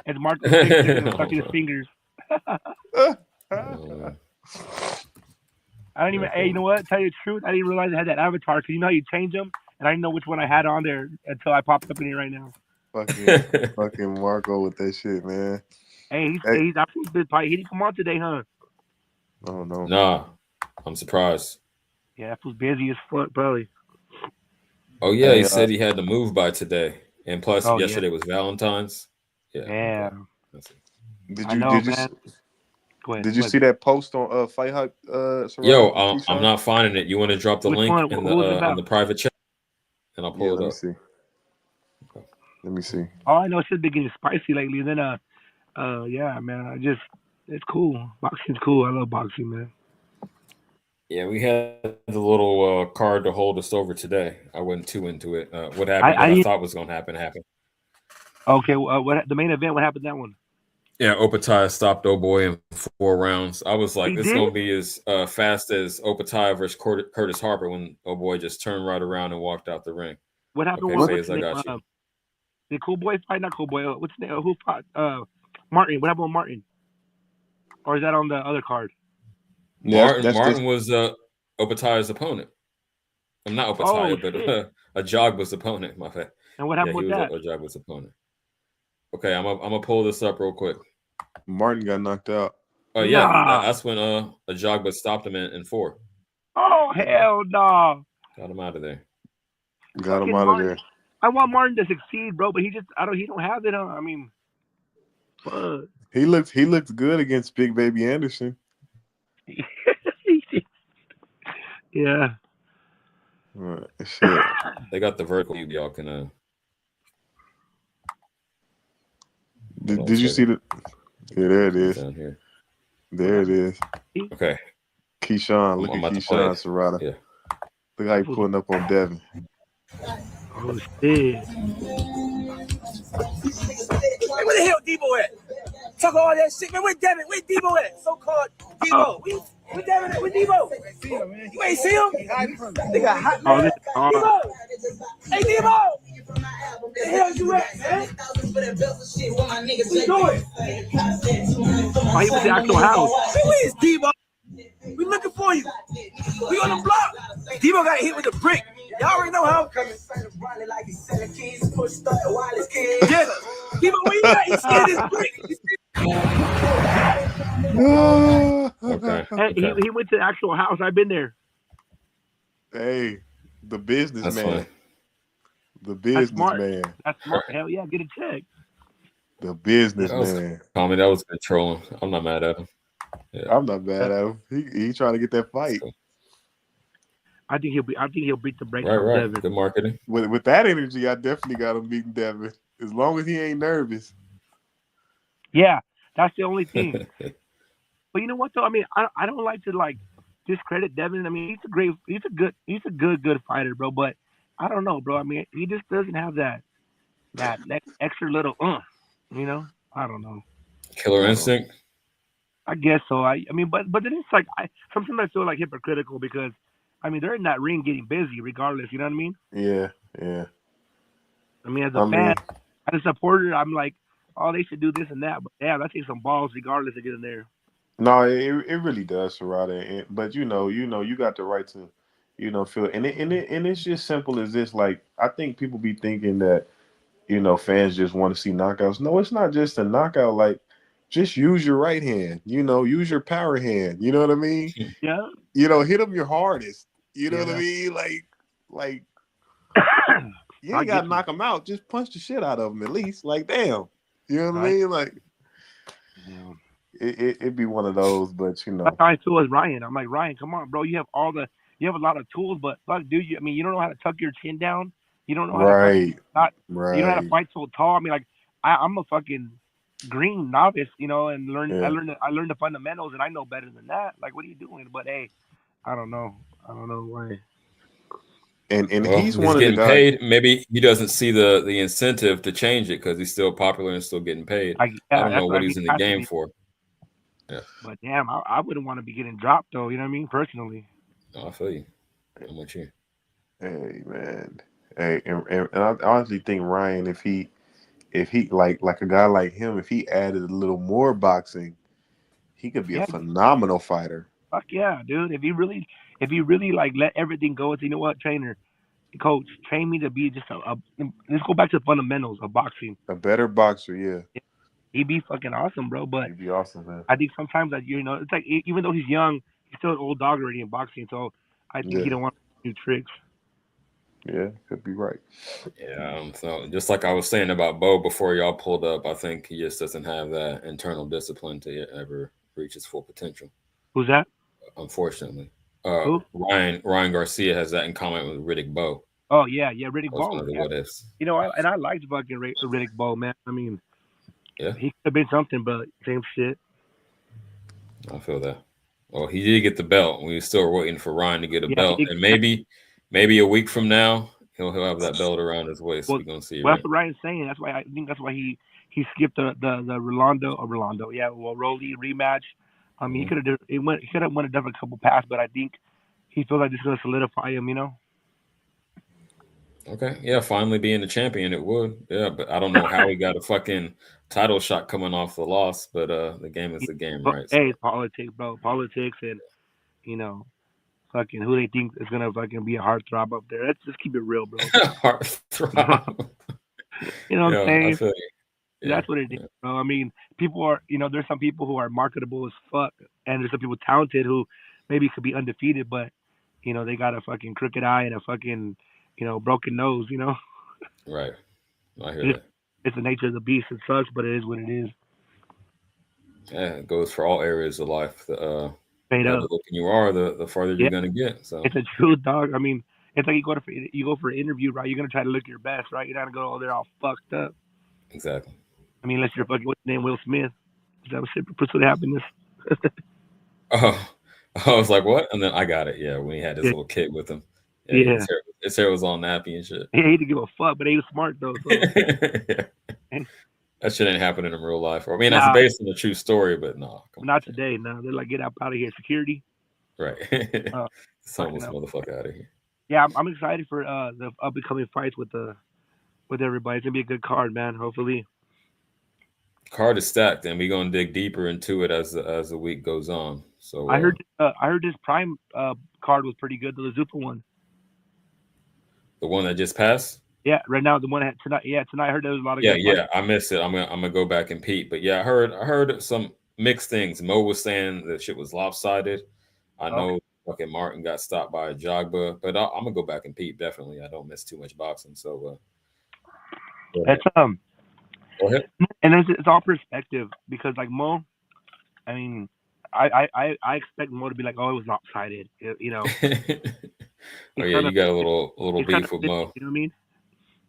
it's Marco's picture stuck in his fingers. I don't even. Hey, you know what? Tell you the truth, I didn't realize I had that avatar because you know how you change them, and I didn't know which one I had on there until I popped up in here right now. Fucking Marco with that shit, man. Hey, he's absolutely good fight. He didn't come on today, huh? Oh no. Nah, I'm surprised. Yeah, that was busy as fuck, probably. Oh yeah, he said he had to move by today, and plus yesterday was Valentine's. Yeah. Damn. Okay. Did you see that post on Fight Hype? Yo, I'm not finding it. You want to drop the link in on the private chat, and I'll pull it up. Let me see. All I know is it's been getting spicy lately. And then yeah, man, it's cool. Boxing's cool. I love boxing, man. Yeah, we had the little card to hold us over today. I wasn't too into it. What happened? I thought was going to happen happened. Okay, what the main event? What happened in that one? Yeah, Opatai stopped Boy in 4 rounds. I was like, it's going to be as fast as Opatai versus Curtis Harper when Boy just turned right around and walked out the ring. What happened? Okay, FaZe, I got you. The Cool Boy fight? Not Cool Boy. What's the name? Who fought? Martin. What happened with Martin? Or is that on the other card? Martin was Opatai's opponent. I'm not Opatai, but Ajagba's opponent. My bad. And what happened with that? Ajagba's opponent. Okay, I'm gonna pull this up real quick. Martin got knocked out. Oh yeah, that's when Ajagba stopped him in 4. Oh hell no! Got him out of there. Got him out of there. I want Martin to succeed, bro, but he don't have it. I mean, fuck. He looks good against Big Baby Anderson. Yeah. Right. Shit. They got the vertical. Y'all can. Did you see the? Yeah, there it is. Down here. There it is. Okay. Keyshawn, look at Keyshawn Serrata. Yeah. Look how he pulling up on Devin. Oh shit. Hey, where the hell Debo at? Talk all that shit, man. Where Devin? Where Debo at? So-called Debo. Where Devin at? Where Debo? You ain't see him? They got hot man. Debo! Hey, Debo! Where the hell you at, man? What you doing? Oh, he was the actual house. Who is Debo? We looking for you. We on the block. Debo got hit with a brick. Y'all already know how I'm coming. Yeah. Debo, where you at? He scared this brick. Okay. Hey, he went to the actual house. I've been there. Hey, the businessman. Funny. The businessman. That's smart. Hell yeah, get a check. The businessman. Tommy, that was good trolling. I'm not mad at him. Yeah. I'm not mad at him. He trying to get that fight. I think he'll beat the break. Right. Devin. Good marketing. With that energy, I definitely got him beating Devin. As long as he ain't nervous. Yeah, that's the only thing. But you know what though? I mean, I don't like to discredit Devin. I mean, he's a good fighter, bro. But I don't know, bro. I mean, he just doesn't have that extra little, you know. I don't know. Killer instinct. I guess so. I mean, but then it's like sometimes I feel like hypocritical because, I mean, they're in that ring getting busy regardless. You know what I mean? Yeah, yeah. I mean, as a I fan, mean, as a supporter, I'm like, oh, they should do this and that. But damn, that takes some balls regardless to get in there. no, it really does, Sarada. But you got the right to, feel, and it's just simple as this. Like, I think people be thinking that fans just want to see knockouts. No, it's not just a knockout. Like, just use your right hand. Use your power hand. You know what I mean? Yeah, Hit them your hardest. You know what I yeah. mean? Like you I ain't got get to you. knock them out. Just punch the shit out of them at least. Like, damn. You know what I Right. mean? Like, Yeah. it'd be one of those, but That's how I feel as Ryan. I'm like, Ryan, come on, bro. You have a lot of tools, but like, dude, I mean, you don't know how to tuck your chin down. You don't know how to fucking right, not. You don't know how to right. fight so tall. I mean, like, I'm a fucking green novice, and Yeah. I learned the fundamentals, and I know better than that. Like, what are you doing? But hey, I don't know. I don't know why. And Well, he's he's one of the getting guys. paid. Maybe he doesn't see the incentive to change it because he's still popular and still getting paid. I Yeah, don't know that's what what I mean. he's in It the has to game be. for. Yeah, But damn, I wouldn't want to be getting dropped though. You know what I mean? Personally. no, I feel you. I'm with you. Hey, man. Hey, and I honestly think Ryan, if he like a guy like him, if he added a little more boxing, he could be a Yeah, phenomenal fighter. fuck yeah, dude. If you really like let everything go and say, you know what, trainer, coach, train me to be just a let's go back to the fundamentals of boxing. A better boxer, yeah. He'd be fucking awesome, bro. But He'd be awesome, man. I think sometimes that it's like even though he's young, he's still an old dog already in boxing. So I think he Yeah, don't want new tricks. yeah, could be right. Yeah. So just like I was saying about Bo before y'all pulled up, I think he just doesn't have that internal discipline to ever reach his full potential. Who's that? Unfortunately, Who? Ryan Garcia has that in common with Riddick Bowe. Oh yeah, Riddick That was Bowe. one of the Yeah, what ifs. I liked fucking Riddick Bowe, man. I mean, Yeah, he could have been something, but same shit. I feel that. Well, he did get the belt. We were still waiting for Ryan to get a Yeah, belt, and maybe a week from now he'll have that belt around his waist. well, We're gonna see, well, that's right? what Ryan's saying. That's why I think that's why he skipped the Rolando. Yeah, well, Rolly rematch. I mean, Hmm. he could have won a different couple pass, but I think he feels like this is gonna solidify him. Okay, yeah, finally being the champion, it would. Yeah, but I don't know how he got a fucking title shot coming off the loss. But the game is the game, But right? hey, So it's politics, bro. Politics and you know, fucking who they think is gonna fucking be a heartthrob up there. Let's just keep it real, bro. heartthrob. You know what I'm Yeah, I saying? feel you. Yeah, That's what it is, yeah. bro. I mean, people are, there's some people who are marketable as fuck, and there's some people talented who maybe could be undefeated, but they got a fucking crooked eye and a fucking, broken nose. Right. I hear It's that. it's the nature of the beast. It sucks, but it is what it is. Yeah, it goes for all areas of life. The Straight better up. looking you are, the farther Yeah, you're gonna get. So it's a truth, dog. I mean, it's like you go for an interview, right? You're gonna try to look your best, right? You're not gonna go there all fucked up. exactly. I mean, unless you're fucking what's his name, Will Smith. Is that what pursuit of happiness? Oh, I was like, what? And then I got it. Yeah, when he had his Yeah, little kid with him. Yeah, yeah. his hair was all nappy and shit. He didn't give a fuck, but he was smart though. So, Yeah. That shit ain't happening in real life. Or I mean, that's nah, based on a true story, but no, come on, not Jay. today. No, they're like, get out of here, security. Right. Uh, This fucking homeless up. motherfucker out of here. Yeah, I'm excited for the up and coming fights with everybody. It's gonna be a good card, man. Hopefully. Card is stacked, and we're gonna dig deeper into it as the week goes on. So I heard this Prime card was pretty good, the Lazupa one. the one that just passed. Yeah, right now the one tonight. Yeah, tonight I heard there was a lot of Yeah, good fights. yeah, I missed it. I'm gonna go back and peep. But yeah, I heard some mixed things. Mo was saying that shit was lopsided. I Okay, know fucking Martin got stopped by a Jogba, but I'm gonna go back and peep. Definitely, I don't miss too much boxing. So go ahead. it's Go ahead. and it's all perspective because like Mo, I mean, I expect Mo to be like, oh, it was lopsided. Oh He's yeah, kind of you got a little he's kind of beef with Mo. you know what I mean?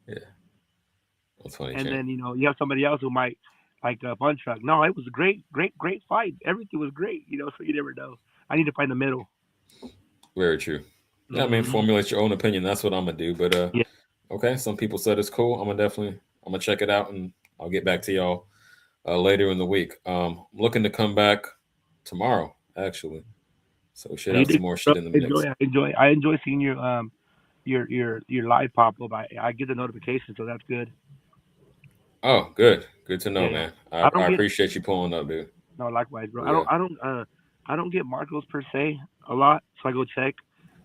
Yeah, that's funny, And champ. then you have somebody else who might like punch truck. No, it was a great fight. Everything was great. So you never know. I need to find the middle. Very true. Yeah, I mean, Hmm. formulate your own opinion. That's what I'm gonna do. But Yeah, okay, some people said it's cool. I'm gonna check it out, and I'll get back to y'all later in the week. I'm looking to come back tomorrow, actually. So we should You have did, some more bro. shit in the mix. I enjoy seeing your live pop up. I get the notification, so that's good. Oh, good. Good to know, Yeah. man. I don't I get appreciate you pulling up, dude. no likewise, bro. But yeah. I don't get Marcos per se a lot, so I go check.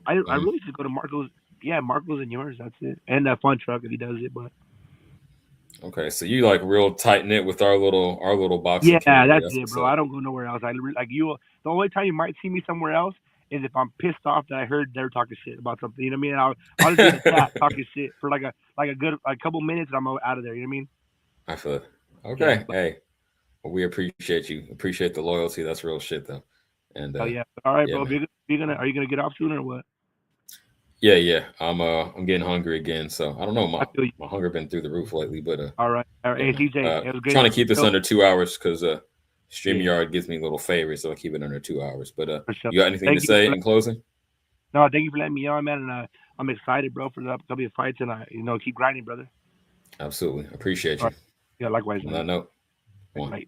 I Mhm. really just go to Marcos. Yeah, Marcos and yours. That's it. And that fun truck if he does it, but Okay, so you like real tight knit with our little boxing yeah, community. that's That's it, what's bro. up. I don't go nowhere else. Like you. The only time you might see me somewhere else is if I'm pissed off that I heard they're talking shit about something. You know what I mean? I'll just be in the chat talking shit for like a good couple minutes, and I'm out of there. You know what I mean? I feel it. Yeah. Okay. Hey, well, we appreciate you. Appreciate the loyalty. That's real shit, though. And Oh yeah. All right, yeah, bro. man. Are you gonna get off soon or what? Yeah. I'm getting hungry again. So I don't know. I feel you. My hunger been through the roof lately, but All right. yeah, Hey, man. CJ, it was great. Trying to keep this under 2 hours because Yeah, StreamYard gives me little favors, so I keep it under 2 hours. But for sure. you got anything to Thank you. say in closing? No, thank you for letting me on, man. And I'm excited, bro, for the upcoming fights, and keep grinding, brother. Absolutely. Appreciate All you. right. Yeah, likewise, On man. that note, one. Bye.